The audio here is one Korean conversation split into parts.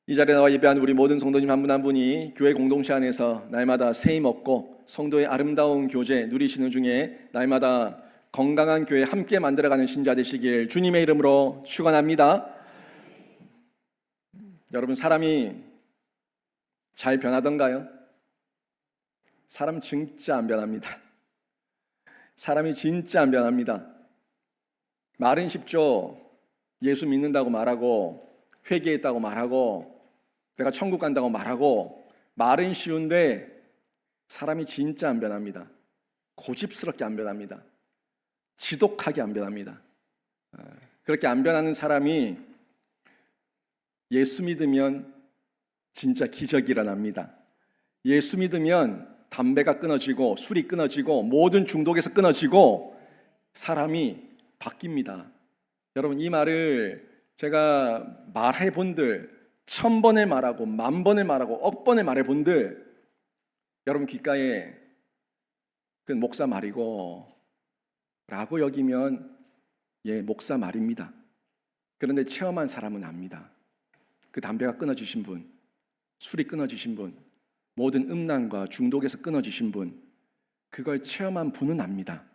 이 자리에 나와 예배하는 우리 모든 성도님 한 분 한 분이 교회 공동체 안에서 날마다 세임 얻고 성도의 아름다운 교제 누리시는 중에 날마다 건강한 교회 함께 만들어가는 신자 되시길 주님의 이름으로 축원합니다. 여러분, 사람이 잘 변하던가요? 사람 진짜 안 변합니다. 사람이 진짜 안 변합니다. 말은 쉽죠. 예수 믿는다고 말하고 회개했다고 말하고 내가 천국 간다고 말하고 말은 쉬운데 사람이 진짜 안 변합니다. 고집스럽게 안 변합니다. 지독하게 안 변합니다. 그렇게 안 변하는 사람이 예수 믿으면 진짜 기적이 일어납니다. 예수 믿으면 담배가 끊어지고 술이 끊어지고 모든 중독에서 끊어지고 사람이 바뀝니다. 여러분, 이 말을 제가 말해본들 1000번을 말하고 10,000번을 말하고 억번을 말해본들 여러분 귓가에 그 목사 말이고 라고 여기면 목사 말입니다. 그런데 체험한 사람은 압니다. 그 담배가 끊어지신 분, 술이 끊어지신 분, 모든 음란과 중독에서 끊어지신 분, 그걸 체험한 분은 압니다.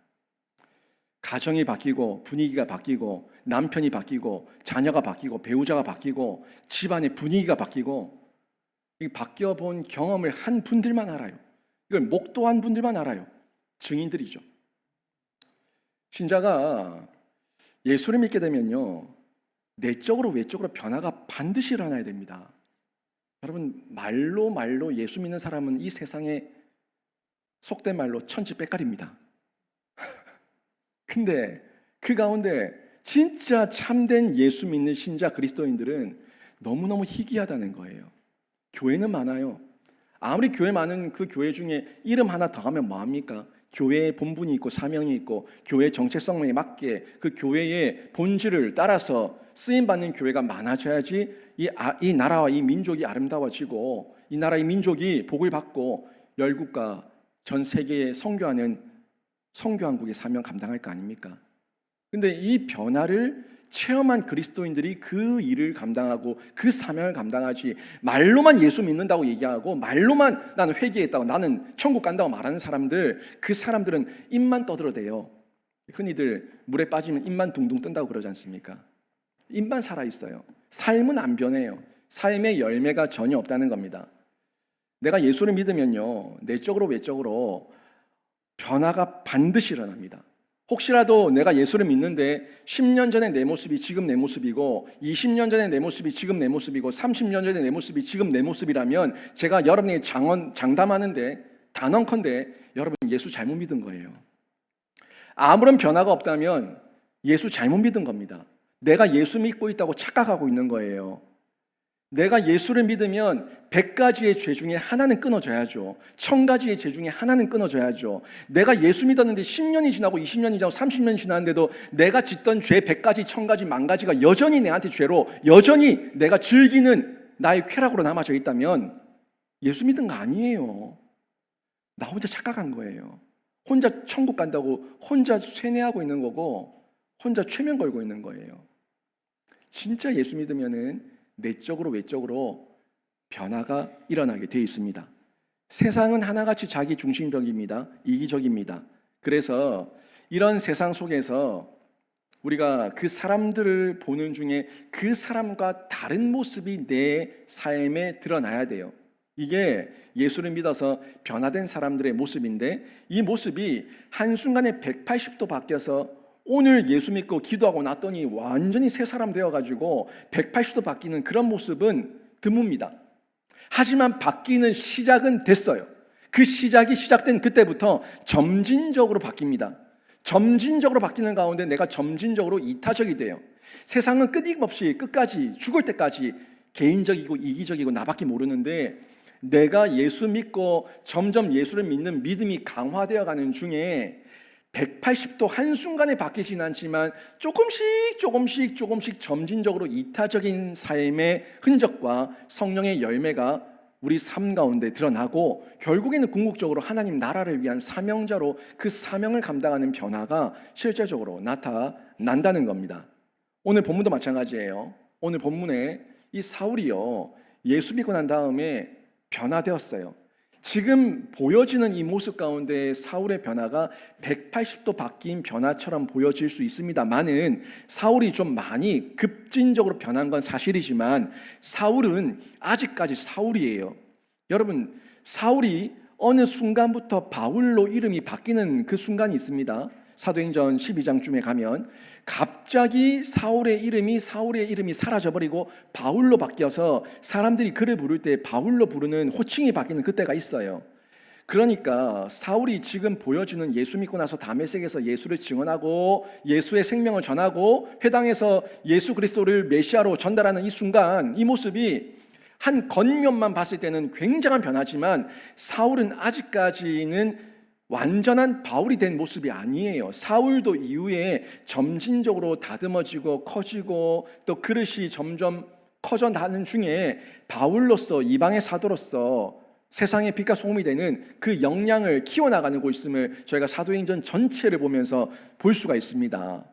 가정이 바뀌고 분위기가 바뀌고 남편이 바뀌고 자녀가 바뀌고 배우자가 바뀌고 집안의 분위기가 바뀌고 바뀌어 본 경험을 한 분들만 알아요. 이걸 목도한 분들만 알아요. 증인들이죠. 신자가 예수를 믿게 되면요, 내적으로 외적으로 변화가 반드시 일어나야 됩니다. 여러분, 말로 예수 믿는 사람은 이 세상에 속된 말로 천지백갈입니다. 근데 그 가운데 진짜 참된 예수 믿는 신자 그리스도인들은 너무너무 희귀하다는 거예요. 교회는 많아요. 아무리 교회 많은 그 교회 중에 이름 하나 더 하면 뭐합니까? 교회의 본분이 있고 사명이 있고 교회의 정체성에 맞게 그 교회의 본질을 따라서 쓰임받는 교회가 많아져야지 이 나라와 이 민족이 아름다워지고 이 나라의 민족이 복을 받고 열국과 전 세계에 선교하는 선교한국의 사명 감당할 거 아닙니까? 근데 이 변화를 체험한 그리스도인들이 그 일을 감당하고 그 사명을 감당하지, 말로만 예수 믿는다고 얘기하고 말로만 나는 회개했다고 나는 천국 간다고 말하는 사람들, 그 사람들은 입만 떠들어대요. 흔히들 물에 빠지면 입만 둥둥 뜬다고 그러지 않습니까? 입만 살아있어요. 삶은 안 변해요. 삶의 열매가 전혀 없다는 겁니다. 내가 예수를 믿으면요, 내적으로 외적으로 변화가 반드시 일어납니다. 혹시라도 내가 예수를 믿는데 10년 전에 내 모습이 지금 내 모습이고 20년 전에 내 모습이 지금 내 모습이고 30년 전에 내 모습이 지금 내 모습이라면 제가 여러분에게 장담하는데 단언컨대 여러분 예수 잘못 믿은 거예요. 아무런 변화가 없다면 예수 잘못 믿은 겁니다. 내가 예수 믿고 있다고 착각하고 있는 거예요. 내가 예수를 믿으면 100가지의 죄 중에 하나는 끊어져야죠. 1000가지의 죄 중에 하나는 끊어져야죠. 내가 예수 믿었는데 10년이 지나고 20년이 지나고 30년이 지났는데도 내가 짓던 죄 100가지, 1000가지, 10,000가지가 여전히 내한테 죄로 여전히 내가 즐기는 나의 쾌락으로 남아져 있다면 예수 믿은 거 아니에요. 나 혼자 착각한 거예요. 혼자 천국 간다고 혼자 쇠뇌하고 있는 거고 혼자 최면 걸고 있는 거예요. 진짜 예수 믿으면은 내적으로 외적으로 변화가 일어나게 되어 있습니다. 세상은 하나같이 자기 중심적입니다. 이기적입니다. 그래서 이런 세상 속에서 우리가 그 사람들을 보는 중에 그 사람과 다른 모습이 내 삶에 드러나야 돼요. 이게 예수를 믿어서 변화된 사람들의 모습인데 이 모습이 한순간에 180도 바뀌어서 오늘 예수 믿고 기도하고 났더니 완전히 새 사람 되어가지고 180도 바뀌는 그런 모습은 드뭅니다. 하지만 바뀌는 시작은 됐어요. 그 시작이 시작된 그때부터 점진적으로 바뀝니다. 점진적으로 바뀌는 가운데 내가 점진적으로 이타적이 돼요. 세상은 끊임없이 끝까지 죽을 때까지 개인적이고 이기적이고 나밖에 모르는데 내가 예수 믿고 점점 예수를 믿는 믿음이 강화되어 가는 중에 180도 한순간에 바뀌진 않지만 조금씩 점진적으로 이타적인 삶의 흔적과 성령의 열매가 우리 삶 가운데 드러나고 결국에는 궁극적으로 하나님 나라를 위한 사명자로 그 사명을 감당하는 변화가 실제적으로 나타난다는 겁니다. 오늘 본문도 마찬가지예요. 오늘 본문에 이 사울이요, 예수 믿고 난 다음에 변화되었어요. 지금 보여지는 이 모습 가운데 사울의 변화가 180도 바뀐 변화처럼 보여질 수 있습니다만은 사울이 좀 많이 급진적으로 변한 건 사실이지만 사울은 아직까지 사울이에요. 여러분, 사울이 어느 순간부터 바울로 이름이 바뀌는 그 순간이 있습니다. 사도행전 12장쯤에 가면 갑자기 사울의 이름이 사라져버리고 바울로 바뀌어서 사람들이 그를 부를 때 바울로 부르는 호칭이 바뀌는 그때가 있어요. 그러니까 사울이 지금 보여주는 예수 믿고 나서 다메섹에서 예수를 증언하고 예수의 생명을 전하고 회당에서 예수 그리스도를 메시아로 전달하는 이 순간, 이 모습이 한 겉면만 봤을 때는 굉장한 변화지만 사울은 아직까지는 완전한 바울이 된 모습이 아니에요. 사울도 이후에 점진적으로 다듬어지고 커지고 또 그릇이 점점 커져나가는 중에 바울로서, 이방의 사도로서 세상의 빛과 소금이 되는 그 역량을 키워나가는 곳 있음을 저희가 사도행전 전체를 보면서 볼 수가 있습니다.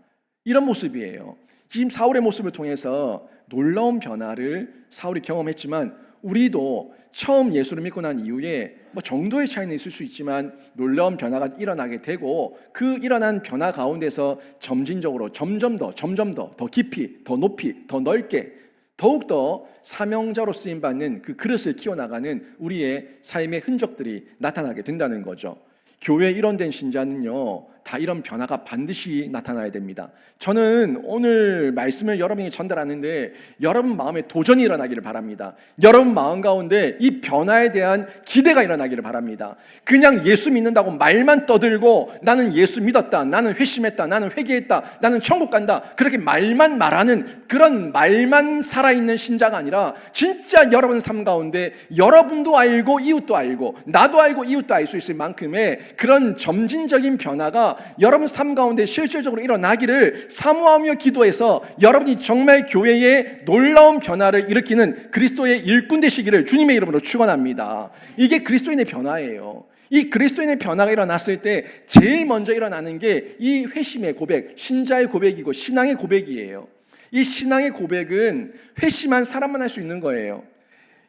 이런 모습이에요. 지금 사울의 모습을 통해서 놀라운 변화를 사울이 경험했지만 우리도 처음 예수를 믿고 난 이후에 정도의 차이는 있을 수 있지만 놀라운 변화가 일어나게 되고 그 일어난 변화 가운데서 점진적으로 점점 더 깊이, 더 높이, 더 넓게 더욱더 사명자로 쓰임받는 그 그릇을 키워나가는 우리의 삶의 흔적들이 나타나게 된다는 거죠. 교회 일원된 신자는요, 다 이런 변화가 반드시 나타나야 됩니다. 저는 오늘 말씀을 여러분에게 전달하는데 여러분 마음에 도전이 일어나기를 바랍니다. 여러분 마음 가운데 이 변화에 대한 기대가 일어나기를 바랍니다. 그냥 예수 믿는다고 말만 떠들고 나는 예수 믿었다, 나는 회심했다, 나는 회개했다, 나는 천국 간다, 그렇게 말만 말하는 그런 말만 살아있는 신자가 아니라 진짜 여러분 삶 가운데 여러분도 알고 이웃도 알고 나도 알고 이웃도 알 수 있을 만큼의 그런 점진적인 변화가 여러분 삶 가운데 실질적으로 일어나기를 사모하며 기도해서 여러분이 정말 교회에 놀라운 변화를 일으키는 그리스도의 일꾼 되시기를 주님의 이름으로 축원합니다. 이게 그리스도인의 변화예요. 이 그리스도인의 변화가 일어났을 때 제일 먼저 일어나는 게 이 회심의 고백, 신자의 고백이고 신앙의 고백이에요. 이 신앙의 고백은 회심한 사람만 할 수 있는 거예요.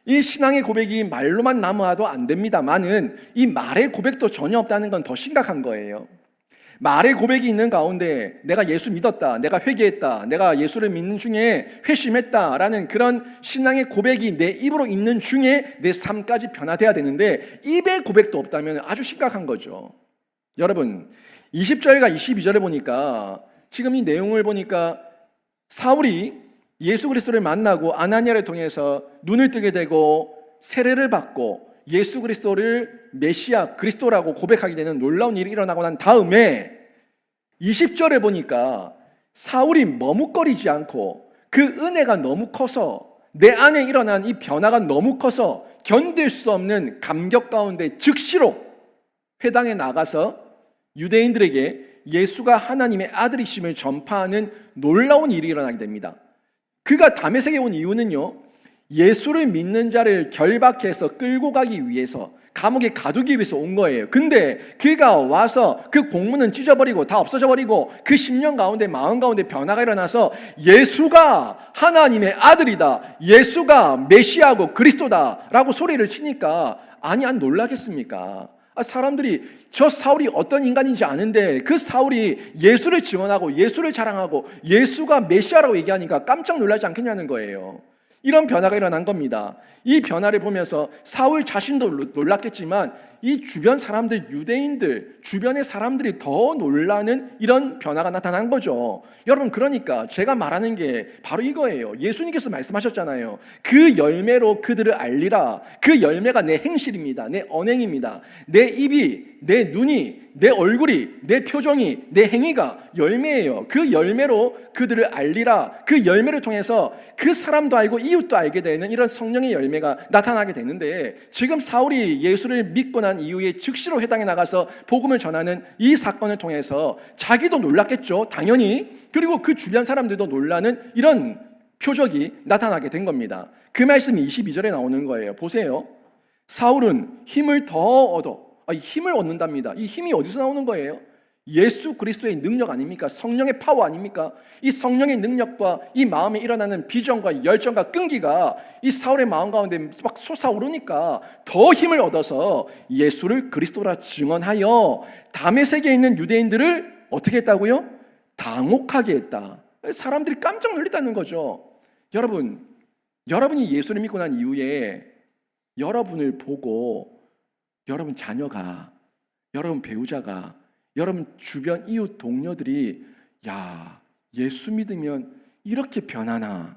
이 신앙의 고백이 말로만 남아도 안 됩니다만은 이 말의 고백도 전혀 없다는 건 더 심각한 거예요. 말의 고백이 있는 가운데 내가 예수 믿었다, 내가 회개했다, 내가 예수를 믿는 중에 회심했다라는 그런 신앙의 고백이 내 입으로 있는 중에 내 삶까지 변화돼야 되는데 입의 고백도 없다면 아주 심각한 거죠. 여러분 20절과 22절에 보니까 지금 이 내용을 보니까 사울이 예수 그리스도를 만나고 아나니아를 통해서 눈을 뜨게 되고 세례를 받고 예수 그리스도를 메시아 그리스도라고 고백하게 되는 놀라운 일이 일어나고 난 다음에 20절에 보니까 사울이 머뭇거리지 않고 그 은혜가 너무 커서 내 안에 일어난 이 변화가 너무 커서 견딜 수 없는 감격 가운데 즉시로 회당에 나가서 유대인들에게 예수가 하나님의 아들이심을 전파하는 놀라운 일이 일어나게 됩니다. 그가 다메섹에 온 이유는요, 예수를 믿는 자를 결박해서 끌고 가기 위해서 감옥에 가두기 위해서 온 거예요. 근데 그가 와서 그 공문은 찢어버리고 다 없어져버리고 그 10년 가운데 마음 가운데 변화가 일어나서 예수가 하나님의 아들이다, 예수가 메시아고 그리스도다 라고 소리를 치니까 아니 안 놀라겠습니까? 사람들이 저 사울이 어떤 인간인지 아는데 그 사울이 예수를 증언하고 예수를 자랑하고 예수가 메시아라고 얘기하니까 깜짝 놀라지 않겠냐는 거예요. 이런 변화가 일어난 겁니다. 이 변화를 보면서 사울 자신도 놀랐겠지만 이 주변 사람들, 유대인들, 주변의 사람들이 더 놀라는 이런 변화가 나타난 거죠. 여러분, 그러니까 제가 말하는 게 바로 이거예요. 예수님께서 말씀하셨잖아요. 그 열매로 그들을 알리라. 그 열매가 내 행실입니다. 내 언행입니다. 내 입이, 내 눈이, 내 얼굴이, 내 표정이, 내 행위가 열매예요. 그 열매로 그들을 알리라. 그 열매를 통해서 그 사람도 알고 이웃도 알게 되는 이런 성령의 열매가 나타나게 되는데 지금 사울이 예수를 믿고 난 이후에 즉시로 회당에 나가서 복음을 전하는 이 사건을 통해서 자기도 놀랐겠죠. 당연히. 그리고 그 주변 사람들도 놀라는 이런 표적이 나타나게 된 겁니다. 그 말씀이 22절에 나오는 거예요. 보세요. 사울은 힘을 더 얻어. 힘을 얻는답니다. 이 힘이 어디서 나오는 거예요? 예수 그리스도의 능력 아닙니까? 성령의 파워 아닙니까? 이 성령의 능력과 이 마음에 일어나는 비전과 열정과 끈기가 이 사울의 마음 가운데 막 솟아오르니까 더 힘을 얻어서 예수를 그리스도라 증언하여 다메섹에 있는 유대인들을 어떻게 했다고요? 당혹하게 했다. 사람들이 깜짝 놀랐다는 거죠. 여러분이 예수를 믿고 난 이후에 여러분을 보고 여러분 자녀가, 여러분 배우자가, 여러분 주변 이웃 동료들이 야, 예수 믿으면 이렇게 변하나?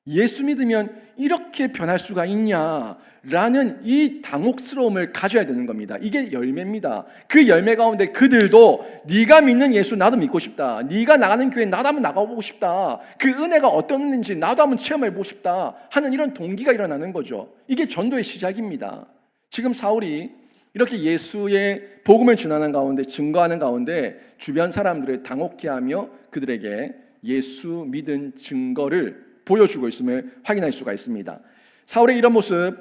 예수 믿으면 이렇게 변할 수가 있냐라는 이 당혹스러움을 가져야 되는 겁니다. 이게 열매입니다. 그 열매 가운데 그들도 네가 믿는 예수 나도 믿고 싶다. 네가 나가는 교회 나도 한번 나가보고 싶다. 그 은혜가 어떤 은혜인지 나도 한번 체험해보고 싶다 하는 이런 동기가 일어나는 거죠. 이게 전도의 시작입니다. 지금 사울이 이렇게 예수의 복음을 전하는 가운데, 증거하는 가운데 주변 사람들을 당혹해 하며 그들에게 예수 믿은 증거를 보여주고 있음을 확인할 수가 있습니다. 사울의 이런 모습,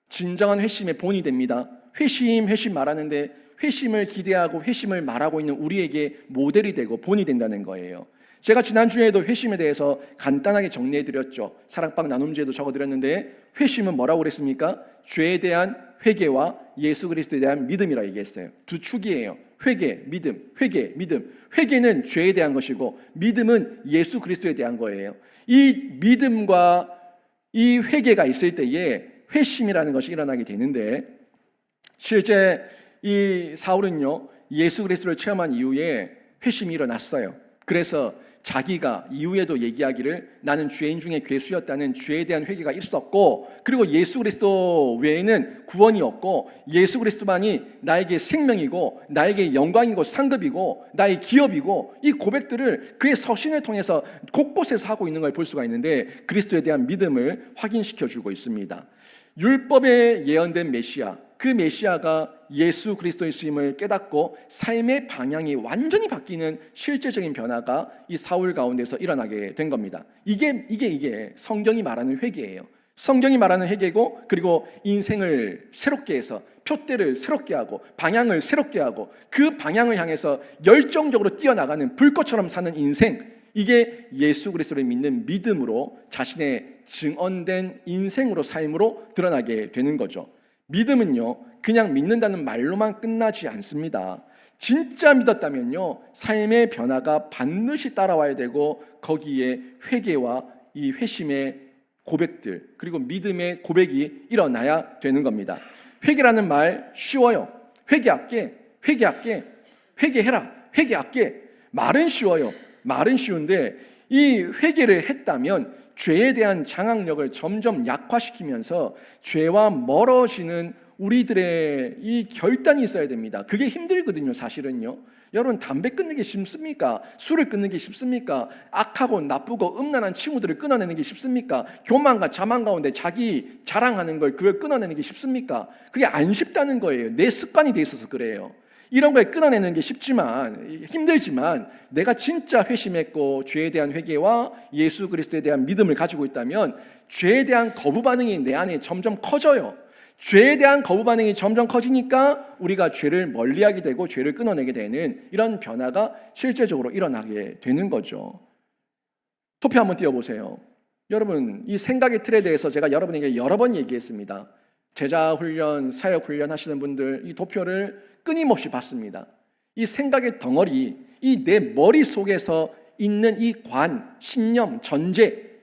진정한 회심의 본이 됩니다. 회심 말하는데 회심을 기대하고 회심을 말하고 있는 우리에게 모델이 되고 본이 된다는 거예요. 제가 지난주에도 회심에 대해서 간단하게 정리해드렸죠. 사랑방 나눔지에도 적어드렸는데 회심은 뭐라고 그랬습니까? 죄에 대한 회개와 예수 그리스도에 대한 믿음이라고 얘기했어요. 두 축이에요. 회개, 믿음, 회개, 믿음. 회개는 죄에 대한 것이고 믿음은 예수 그리스도에 대한 거예요. 이 믿음과 이 회개가 있을 때에 회심이라는 것이 일어나게 되는데 실제 이 사울은요 예수 그리스도를 체험한 이후에 회심이 일어났어요. 그래서 자기가 이후에도 얘기하기를 나는 죄인 중에 괴수였다는 죄에 대한 회개가 있었고 그리고 예수 그리스도 외에는 구원이 없고 예수 그리스도만이 나에게 생명이고 나에게 영광이고 상급이고 나의 기업이고 이 고백들을 그의 서신을 통해서 곳곳에서 하고 있는 걸 볼 수가 있는데 그리스도에 대한 믿음을 확인시켜주고 있습니다. 율법에 예언된 메시아, 그 메시아가 예수 그리스도의 수임을 깨닫고 삶의 방향이 완전히 바뀌는 실제적인 변화가 이 사울 가운데서 일어나게 된 겁니다. 이게 성경이 말하는 회개예요. 성경이 말하는 회개고 그리고 인생을 새롭게 해서 표대를 새롭게 하고 방향을 새롭게 하고 그 방향을 향해서 열정적으로 뛰어나가는 불꽃처럼 사는 인생, 이게 예수 그리스도를 믿는 믿음으로 자신의 증언된 인생으로 삶으로 드러나게 되는 거죠. 믿음은요 그냥 믿는다는 말로만 끝나지 않습니다. 진짜 믿었다면요 삶의 변화가 반드시 따라와야 되고 거기에 회개와 이 회심의 고백들 그리고 믿음의 고백이 일어나야 되는 겁니다. 회개라는 말 쉬워요. 회개할게, 회개해라, 회개할게. 말은 쉬워요. 말은 쉬운데 이 회개를 했다면 죄에 대한 장악력을 점점 약화시키면서 죄와 멀어지는 우리들의 이 결단이 있어야 됩니다. 그게 힘들거든요, 사실은요. 여러분 담배 끊는 게 쉽습니까? 술을 끊는 게 쉽습니까? 악하고 나쁘고 음란한 친구들을 끊어내는 게 쉽습니까? 교만과 자만 가운데 자기 자랑하는 걸 그걸 끊어내는 게 쉽습니까? 그게 안 쉽다는 거예요. 내 습관이 돼 있어서 그래요. 이런 걸 끊어내는 게 쉽지만 힘들지만 내가 진짜 회심했고 죄에 대한 회개와 예수 그리스도에 대한 믿음을 가지고 있다면 죄에 대한 거부 반응이 내 안에 점점 커져요. 죄에 대한 거부 반응이 점점 커지니까 우리가 죄를 멀리하게 되고 죄를 끊어내게 되는 이런 변화가 실제적으로 일어나게 되는 거죠. 토피 한번 띄워보세요. 여러분 이 생각의 틀에 대해서 제가 여러분에게 여러 번 얘기했습니다. 제자 훈련, 사역 훈련 하시는 분들 이 도표를 끊임없이 봤습니다. 이 생각의 덩어리, 이 내 머릿속에서 있는 이 관, 신념, 전제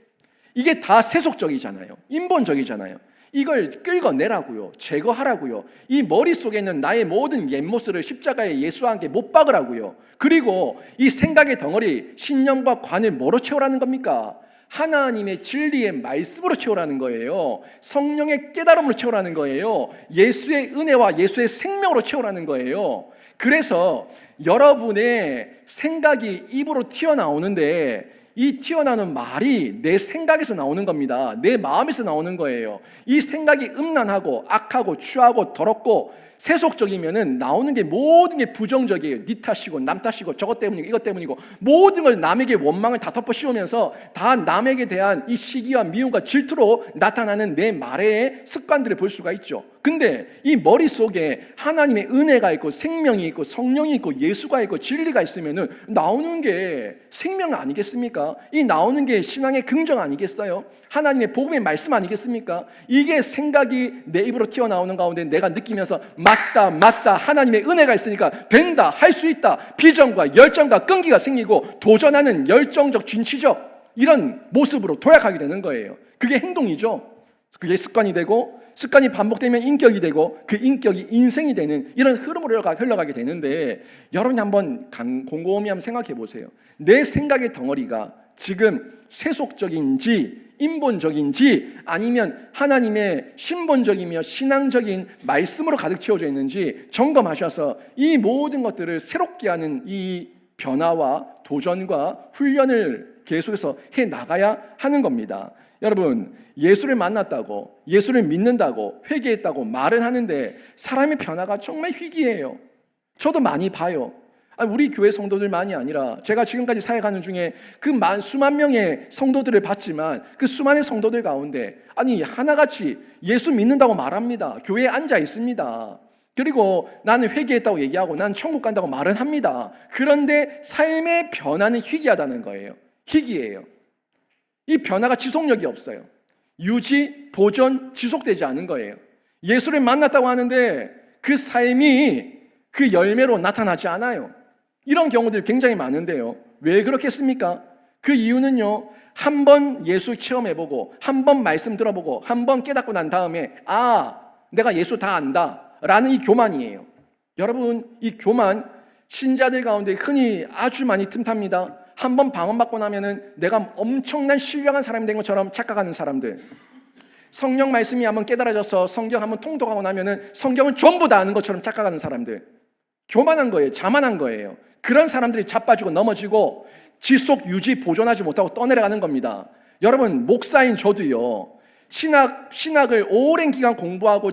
이게 다 세속적이잖아요. 인본적이잖아요. 이걸 끌어내라고요. 제거하라고요. 이 머릿속에 있는 나의 모든 옛모습을 십자가에 예수와 함께 못 박으라고요. 그리고 이 생각의 덩어리, 신념과 관을 뭐로 채우라는 겁니까? 하나님의 진리의 말씀으로 채우라는 거예요. 성령의 깨달음으로 채우라는 거예요. 예수의 은혜와 예수의 생명으로 채우라는 거예요. 그래서 여러분의 생각이 입으로 튀어나오는데 이 튀어나오는 말이 내 생각에서 나오는 겁니다. 내 마음에서 나오는 거예요. 이 생각이 음란하고 악하고 추하고 더럽고 세속적이면은 나오는 게 모든 게 부정적이에요. 네 탓이고 남 탓이고 저것 때문이고 이것 때문이고 모든 걸 남에게 원망을 다 덮어 씌우면서 다 남에게 대한 이 시기와 미움과 질투로 나타나는 내 말의 습관들을 볼 수가 있죠. 근데 이 머릿속에 하나님의 은혜가 있고 생명이 있고 성령이 있고 예수가 있고 진리가 있으면은 나오는 게 생명 아니겠습니까? 이 나오는 게 신앙의 긍정 아니겠어요? 하나님의 복음의 말씀 아니겠습니까? 이게 생각이 내 입으로 튀어나오는 가운데 내가 느끼면서 맞다 하나님의 은혜가 있으니까 된다 할 수 있다 비전과 열정과 끈기가 생기고 도전하는 열정적 진취적 이런 모습으로 도약하게 되는 거예요. 그게 행동이죠. 그게 습관이 되고 습관이 반복되면 인격이 되고 그 인격이 인생이 되는 이런 흐름으로 흘러가게 되는데 여러분이 한번 곰곰이 한번 생각해 보세요. 내 생각의 덩어리가 지금 세속적인지 인본적인지 아니면 하나님의 신본적이며 신앙적인 말씀으로 가득 채워져 있는지 점검하셔서 이 모든 것들을 새롭게 하는 이 변화와 도전과 훈련을 계속해서 해 나가야 하는 겁니다. 여러분, 예수를 만났다고 예수를 믿는다고 회개했다고 말은 하는데 사람의 변화가 정말 희귀해요. 저도 많이 봐요. 우리 교회 성도들만이 아니라 제가 지금까지 사역하는 중에 그 수만 명의 성도들을 봤지만 그 수많은 성도들 가운데 하나같이 예수 믿는다고 말합니다. 교회에 앉아 있습니다. 그리고 나는 회개했다고 얘기하고 난 천국 간다고 말은 합니다. 그런데 삶의 변화는 희귀하다는 거예요. 희귀해요. 이 변화가 지속력이 없어요. 유지, 보존, 지속되지 않은 거예요. 예수를 만났다고 하는데 그 삶이 그 열매로 나타나지 않아요. 이런 경우들이 굉장히 많은데요. 왜 그렇겠습니까? 그 이유는요. 한 번 예수 체험해보고 한 번 말씀 들어보고 한 번 깨닫고 난 다음에 내가 예수 다 안다 라는 이 교만이에요. 여러분, 이 교만 신자들 가운데 흔히 아주 많이 틈탑니다. 한 번 방언받고 나면은 내가 엄청난 신령한 사람이 된 것처럼 착각하는 사람들. 성령 말씀이 한번 깨달아져서 성경 한번 통독하고 나면은 성경을 전부 다 아는 것처럼 착각하는 사람들. 교만한 거예요. 자만한 거예요. 그런 사람들이 자빠지고 넘어지고 지속 유지 보존하지 못하고 떠내려가는 겁니다. 여러분, 목사인 저도요. 신학을 오랜 기간 공부하고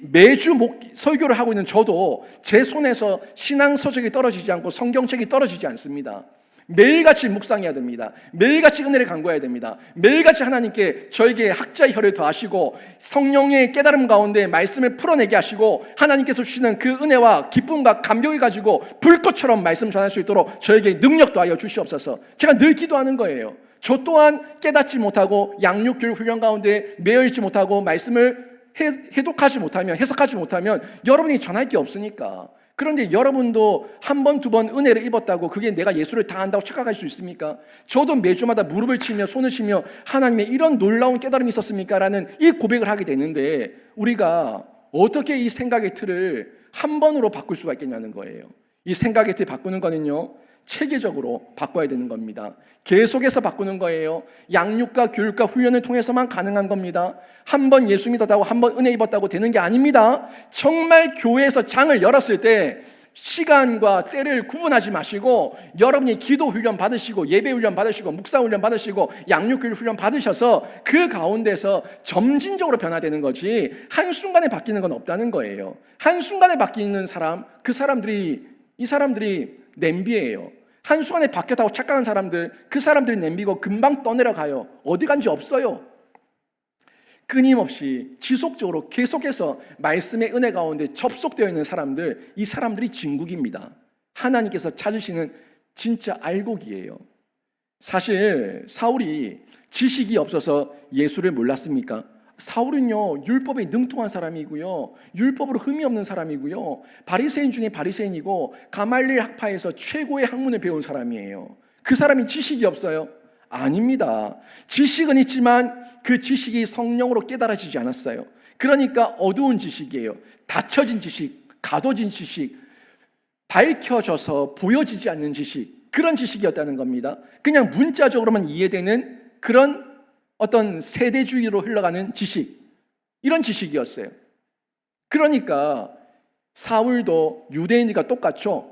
매주 설교를 하고 있는 저도 제 손에서 신앙 서적이 떨어지지 않고 성경책이 떨어지지 않습니다. 매일같이 묵상해야 됩니다. 매일같이 은혜를 간구해야 됩니다. 매일같이 하나님께 저에게 학자의 혀를 더하시고 성령의 깨달음 가운데 말씀을 풀어내게 하시고 하나님께서 주시는 그 은혜와 기쁨과 감격을 가지고 불꽃처럼 말씀 전할 수 있도록 저에게 능력 더하여 주시옵소서. 제가 늘 기도하는 거예요. 저 또한 깨닫지 못하고 양육교육 훈련 가운데 매여있지 못하고 말씀을 해독하지 못하면 해석하지 못하면 여러분이 전할 게 없으니까. 그런데 여러분도 한 번, 두 번 은혜를 입었다고 그게 내가 예수를 다 안다고 착각할 수 있습니까? 저도 매주마다 무릎을 치며 손을 치며 하나님의 이런 놀라운 깨달음이 있었습니까? 라는 이 고백을 하게 되는데 우리가 어떻게 이 생각의 틀을 한 번으로 바꿀 수가 있겠냐는 거예요. 이 생각의 틀 바꾸는 거는요. 체계적으로 바꿔야 되는 겁니다. 계속해서 바꾸는 거예요. 양육과 교육과 훈련을 통해서만 가능한 겁니다. 한 번 예수 믿었다고 한 번 은혜 입었다고 되는 게 아닙니다. 정말 교회에서 장을 열었을 때 시간과 때를 구분하지 마시고 여러분이 기도 훈련 받으시고 예배 훈련 받으시고 묵상 훈련 받으시고 양육 교육 훈련 받으셔서 그 가운데서 점진적으로 변화되는 거지 한순간에 바뀌는 건 없다는 거예요. 한순간에 바뀌는 사람, 이 사람들이 냄비예요. 한순간에 바뀌었다고 착각한 사람들, 그 사람들이 냄비고 금방 떠내려가요. 어디 간지 없어요. 끊임없이 지속적으로 계속해서 말씀의 은혜 가운데 접속되어 있는 사람들, 이 사람들이 진국입니다. 하나님께서 찾으시는 진짜 알곡이에요. 사실 사울이 지식이 없어서 예수를 몰랐습니까? 사울은요 율법에 능통한 사람이고요, 율법으로 흠이 없는 사람이고요, 바리새인 중에 바리새인이고 가말리엘 학파에서 최고의 학문을 배운 사람이에요. 그 사람이 지식이 없어요? 아닙니다. 지식은 있지만 그 지식이 성령으로 깨달아지지 않았어요. 그러니까 어두운 지식이에요. 닫혀진 지식, 가둬진 지식, 밝혀져서 보여지지 않는 지식, 그런 지식이었다는 겁니다. 그냥 문자적으로만 이해되는 그런 어떤 세대주의로 흘러가는 지식, 이런 지식이었어요. 그러니까 사울도 유대인들과 똑같죠.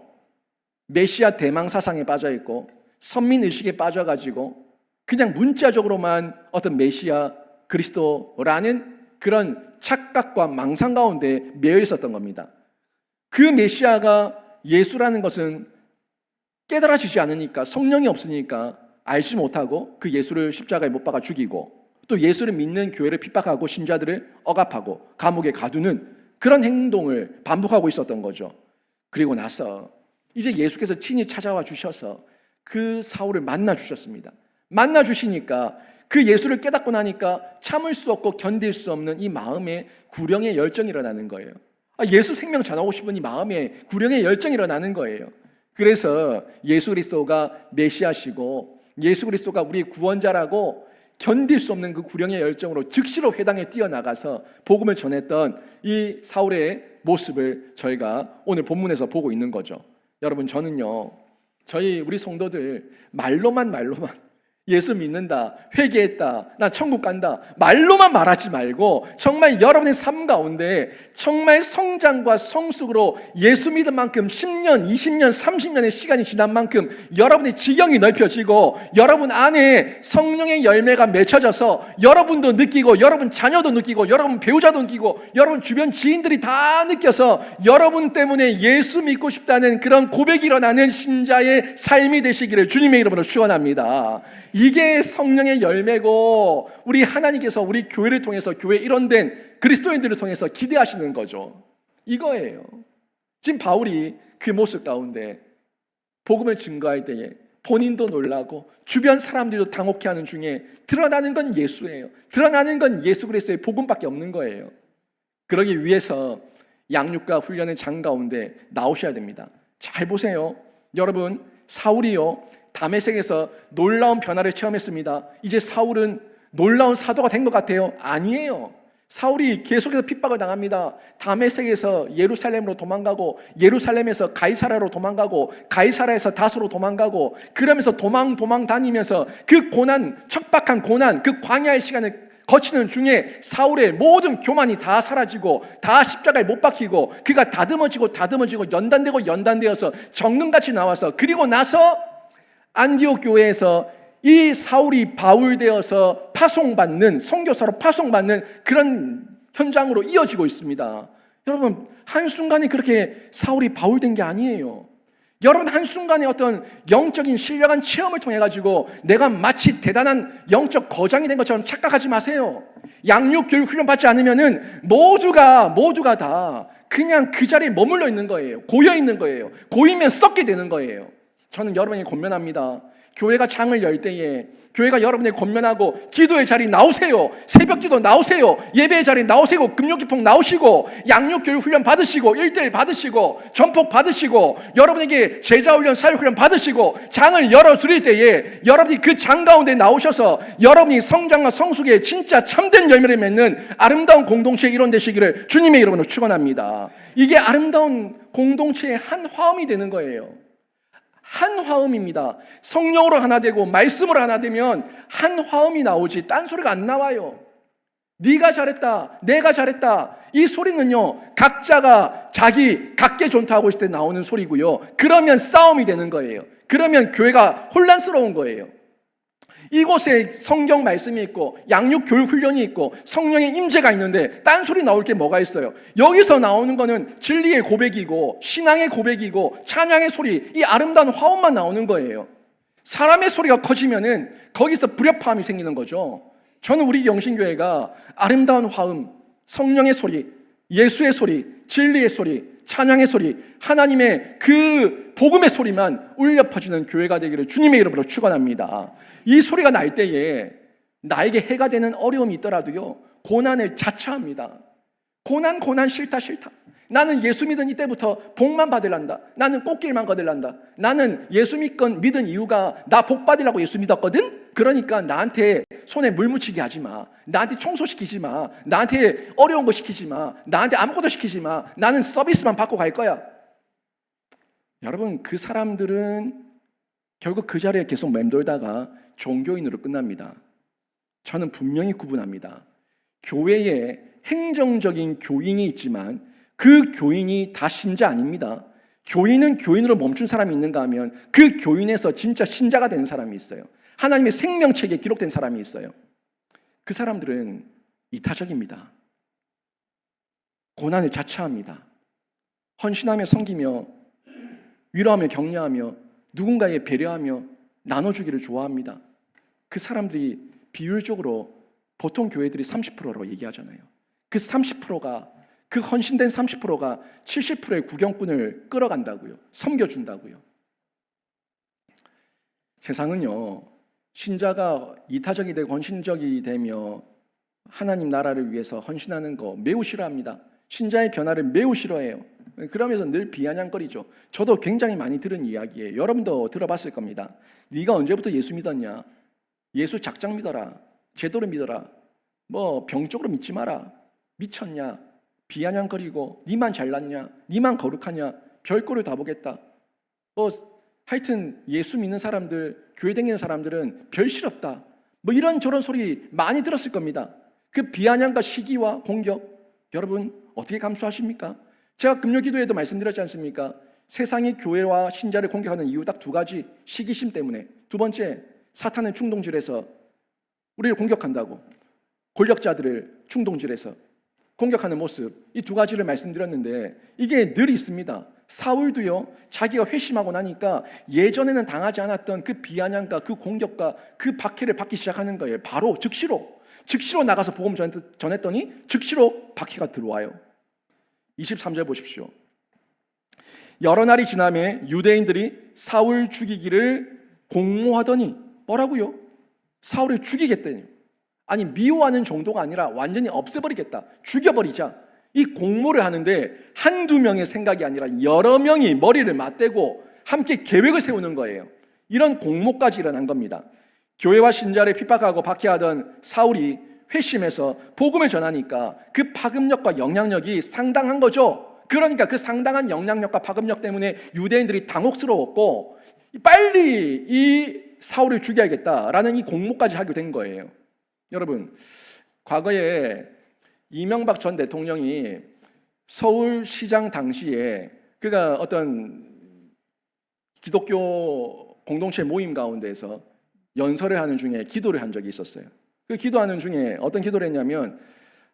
메시아 대망 사상에 빠져있고 선민의식에 빠져가지고 그냥 문자적으로만 어떤 메시아 그리스도라는 그런 착각과 망상 가운데 매여 있었던 겁니다. 그 메시아가 예수라는 것은 깨달아지지 않으니까, 성령이 없으니까 알지 못하고 그 예수를 십자가에 못 박아 죽이고 또 예수를 믿는 교회를 핍박하고 신자들을 억압하고 감옥에 가두는 그런 행동을 반복하고 있었던 거죠. 그리고 나서 이제 예수께서 친히 찾아와 주셔서 그 사울을 만나 주셨습니다. 만나 주시니까 그 예수를 깨닫고 나니까 참을 수 없고 견딜 수 없는 이 마음에 구령의 열정이 일어나는 거예요. 예수 생명 전하고 싶은 이 마음에 구령의 열정이 일어나는 거예요. 그래서 예수 그리스도가 메시아시고 예수 그리스도가 우리의 구원자라고 견딜 수 없는 그 구령의 열정으로 즉시로 회당에 뛰어나가서 복음을 전했던 이 사울의 모습을 저희가 오늘 본문에서 보고 있는 거죠. 여러분, 저는요, 우리 성도들 말로만 예수 믿는다, 회개했다, 나 천국 간다 말로만 말하지 말고 정말 여러분의 삶 가운데 정말 성장과 성숙으로 예수 믿은 만큼 10년, 20년, 30년의 시간이 지난 만큼 여러분의 지경이 넓혀지고 여러분 안에 성령의 열매가 맺혀져서 여러분도 느끼고 여러분 자녀도 느끼고 여러분 배우자도 느끼고 여러분 주변 지인들이 다 느껴서 여러분 때문에 예수 믿고 싶다는 그런 고백이 일어나는 신자의 삶이 되시기를 주님의 이름으로 축원합니다. 이게 성령의 열매고 우리 하나님께서 우리 교회를 통해서 교회 일원된 그리스도인들을 통해서 기대하시는 거죠. 이거예요. 지금 바울이 그 모습 가운데 복음을 증거할 때에 본인도 놀라고 주변 사람들도 당혹해하는 중에 드러나는 건 예수예요. 드러나는 건 예수 그리스도의 복음밖에 없는 거예요. 그러기 위해서 양육과 훈련의 장 가운데 나오셔야 됩니다. 잘 보세요. 여러분, 사울이요, 다메섹에서 놀라운 변화를 체험했습니다. 이제 사울은 놀라운 사도가 된 것 같아요. 아니에요. 사울이 계속해서 핍박을 당합니다. 다메섹에서 예루살렘으로 도망가고 예루살렘에서 가이사라로 도망가고 가이사라에서 다소로 도망가고 그러면서 도망 다니면서 그 고난, 척박한 고난, 그 광야의 시간을 거치는 중에 사울의 모든 교만이 다 사라지고 다 십자가에 못 박히고 그가 다듬어지고 연단되어서 정금같이 나와서 그리고 나서 안디옥 교회에서 이 사울이 바울되어서 파송받는, 선교사로 파송받는 그런 현장으로 이어지고 있습니다. 여러분, 한순간에 그렇게 사울이 바울된 게 아니에요. 여러분, 한순간에 어떤 영적인 신령한 체험을 통해 가지고 내가 마치 대단한 영적 거장이 된 것처럼 착각하지 마세요. 양육 교육 훈련 받지 않으면은 모두가 다 그냥 그 자리에 머물러 있는 거예요. 고여 있는 거예요. 고이면 썩게 되는 거예요. 저는 여러분이 권면합니다. 교회가 창을 열 때에 교회가 여러분의 권면하고 기도의 자리 나오세요. 새벽 기도 나오세요. 예배의 자리 나오세요. 금요기폭 나오시고 양육교육 훈련 받으시고 1:1 받으시고 전폭 받으시고 여러분에게 제자훈련 사역훈련 받으시고 장을 열어드릴 때에 여러분이 그 장 가운데 나오셔서 여러분이 성장과 성숙의 진짜 참된 열매를 맺는 아름다운 공동체의 일원 되시기를 주님의 이름으로 축원합니다. 이게 아름다운 공동체의 한 화음이 되는 거예요. 한 화음입니다. 성령으로 하나 되고 말씀으로 하나 되면 한 화음이 나오지 딴소리가 안 나와요. 네가 잘했다, 내가 잘했다, 이 소리는요 각자가 자기 각계 존타하고 있을 때 나오는 소리고요. 그러면 싸움이 되는 거예요. 그러면 교회가 혼란스러운 거예요. 이곳에 성경 말씀이 있고 양육 교육 훈련이 있고 성령의 임재가 있는데 딴소리 나올 게 뭐가 있어요? 여기서 나오는 거는 진리의 고백이고 신앙의 고백이고 찬양의 소리, 이 아름다운 화음만 나오는 거예요. 사람의 소리가 커지면은 거기서 불협화음이 생기는 거죠. 저는 우리 영신교회가 아름다운 화음, 성령의 소리, 예수의 소리, 진리의 소리, 찬양의 소리, 하나님의 그 복음의 소리만 울려 퍼지는 교회가 되기를 주님의 이름으로 축원합니다. 이 소리가 날 때에 나에게 해가 되는 어려움이 있더라도요 고난을 자처합니다. 고난 싫다. 나는 예수 믿은 이때부터 복만 받으란다. 나는 꽃길만 거들란다. 나는 예수 믿은 이유가 나 복 받으려고 예수 믿었거든. 그러니까 나한테 손에 물 묻히게 하지 마. 나한테 청소시키지 마. 나한테 어려운 거 시키지 마. 나한테 아무것도 시키지 마. 나는 서비스만 받고 갈 거야. 여러분, 그 사람들은 결국 그 자리에 계속 맴돌다가 종교인으로 끝납니다. 저는 분명히 구분합니다. 교회에 행정적인 교인이 있지만 그 교인이 다 신자 아닙니다. 교인은 교인으로 멈춘 사람이 있는가 하면 그 교인에서 진짜 신자가 되는 사람이 있어요. 하나님의 생명책에 기록된 사람이 있어요. 그 사람들은 이타적입니다. 고난을 자처합니다. 헌신하며 섬기며 위로하며 격려하며 누군가에 배려하며 나눠주기를 좋아합니다. 그 사람들이 비율적으로 보통 교회들이 30%로 얘기하잖아요. 그 30%가 그 헌신된 30%가 70%의 구경꾼을 끌어간다고요. 섬겨준다고요. 세상은요, 신자가 이타적이 되고 헌신적이 되며 하나님 나라를 위해서 헌신하는 거 매우 싫어합니다. 신자의 변화를 매우 싫어해요. 그러면서 늘 비아냥거리죠. 저도 굉장히 많이 들은 이야기예요. 여러분도 들어봤을 겁니다. 네가 언제부터 예수 믿었냐? 예수 작정 믿어라. 제도를 믿어라. 뭐 병적으로 믿지 마라. 미쳤냐? 비아냥거리고 니만 잘났냐? 니만 거룩하냐? 별꼴을 다 보겠다. 뭐 하여튼 예수 믿는 사람들, 교회 다니는 사람들은 별실없다. 뭐 이런저런 소리 많이 들었을 겁니다. 그 비아냥과 시기와 공격, 여러분 어떻게 감수하십니까? 제가 금요기도에도 말씀드렸지 않습니까? 세상이 교회와 신자를 공격하는 이유 딱 두 가지. 시기심 때문에. 두 번째, 사탄은 충동질해서 우리를 공격한다고. 권력자들을 충동질해서 공격하는 모습, 이 두 가지를 말씀드렸는데 이게 늘 있습니다. 사울도요, 자기가 회심하고 나니까 예전에는 당하지 않았던 그 비아냥과 그 공격과 그 박해를 받기 시작하는 거예요. 바로 즉시로 나가서 복음 전했더니 즉시로 박해가 들어와요. 23절 보십시오. 여러 날이 지나매 유대인들이 사울 죽이기를 공모하더니 뭐라고요? 사울을 죽이겠다니. 아니 미워하는 정도가 아니라 완전히 없애버리겠다. 죽여버리자. 이 공모를 하는데 한두 명의 생각이 아니라 여러 명이 머리를 맞대고 함께 계획을 세우는 거예요. 이런 공모까지 일어난 겁니다. 교회와 신자를 핍박하고 박해하던 사울이 회심해서 복음을 전하니까 그 파급력과 영향력이 상당한 거죠. 그러니까 그 상당한 영향력과 파급력 때문에 유대인들이 당혹스러웠고 빨리 이 사울을 죽여야겠다라는 이 공모까지 하게 된 거예요. 여러분, 과거에 이명박 전 대통령이 서울시장 당시에 그가 어떤 기독교 공동체 모임 가운데서 연설을 하는 중에 기도를 한 적이 있었어요. 그 기도하는 중에 어떤 기도를 했냐면,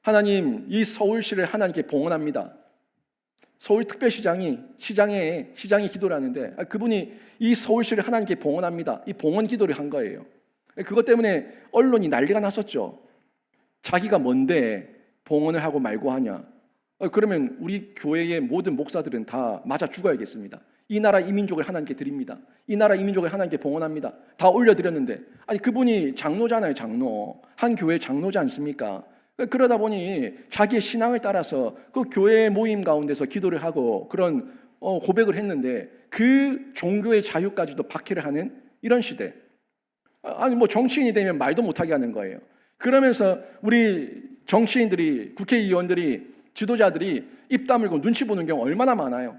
하나님, 이 서울시를 하나님께 봉헌합니다. 서울특별시장이 시장이 기도를 하는데 그분이 이 서울시를 하나님께 봉헌합니다. 이 봉헌 기도를 한 거예요. 그것 때문에 언론이 난리가 났었죠. 자기가 뭔데 봉헌을 하고 말고 하냐. 그러면 우리 교회의 모든 목사들은 다 맞아 죽어야겠습니다. 이 나라 이 민족을 하나님께 드립니다. 이 나라 이 민족을 하나님께 봉헌합니다. 다 올려드렸는데, 아니 그분이 장로잖아요. 장로. 한 교회 장로지 않습니까? 그러다 보니 자기의 신앙을 따라서 그 교회 모임 가운데서 기도를 하고 그런 고백을 했는데 그 종교의 자유까지도 박해를 하는 이런 시대. 아니 뭐 정치인이 되면 말도 못하게 하는 거예요. 그러면서 우리 정치인들이, 국회의원들이, 지도자들이 입 다물고 눈치 보는 경우 얼마나 많아요.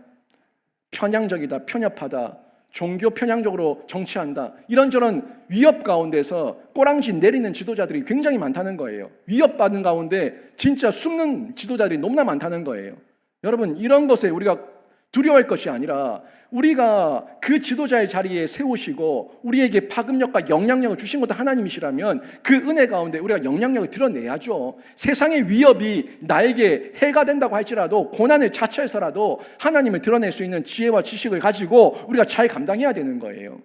편향적이다, 편협하다, 종교 편향적으로 정치한다, 이런저런 위협 가운데서 꼬랑지 내리는 지도자들이 굉장히 많다는 거예요. 위협받는 가운데 진짜 숨는 지도자들이 너무나 많다는 거예요. 여러분, 이런 것에 우리가 두려워할 것이 아니라 우리가 그 지도자의 자리에 세우시고 우리에게 파급력과 영향력을 주신 것도 하나님이시라면 그 은혜 가운데 우리가 영향력을 드러내야죠. 세상의 위협이 나에게 해가 된다고 할지라도, 고난을 자처해서라도 하나님을 드러낼 수 있는 지혜와 지식을 가지고 우리가 잘 감당해야 되는 거예요.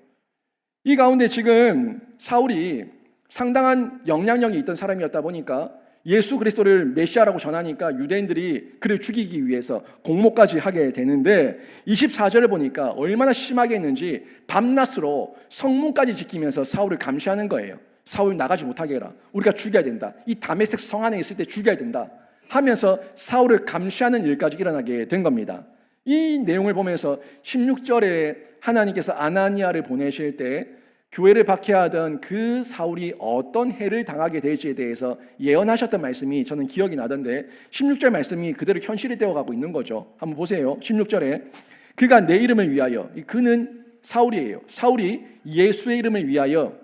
이 가운데 지금 사울이 상당한 영향력이 있던 사람이었다 보니까 예수 그리스도를 메시아라고 전하니까 유대인들이 그를 죽이기 위해서 공모까지 하게 되는데, 24절을 보니까 얼마나 심하게 했는지 밤낮으로 성문까지 지키면서 사울을 감시하는 거예요. 사울 나가지 못하게 해라. 우리가 죽여야 된다. 이 다메섹 성 안에 있을 때 죽여야 된다 하면서 사울을 감시하는 일까지 일어나게 된 겁니다. 이 내용을 보면서 16절에 하나님께서 아나니아를 보내실 때 교회를 박해하던 그 사울이 어떤 해를 당하게 될지에 대해서 예언하셨던 말씀이 저는 기억이 나던데, 16절 말씀이 그대로 현실이 되어가고 있는 거죠. 한번 보세요. 16절에 그가 내 이름을 위하여, 그는 사울이에요. 사울이 예수의 이름을 위하여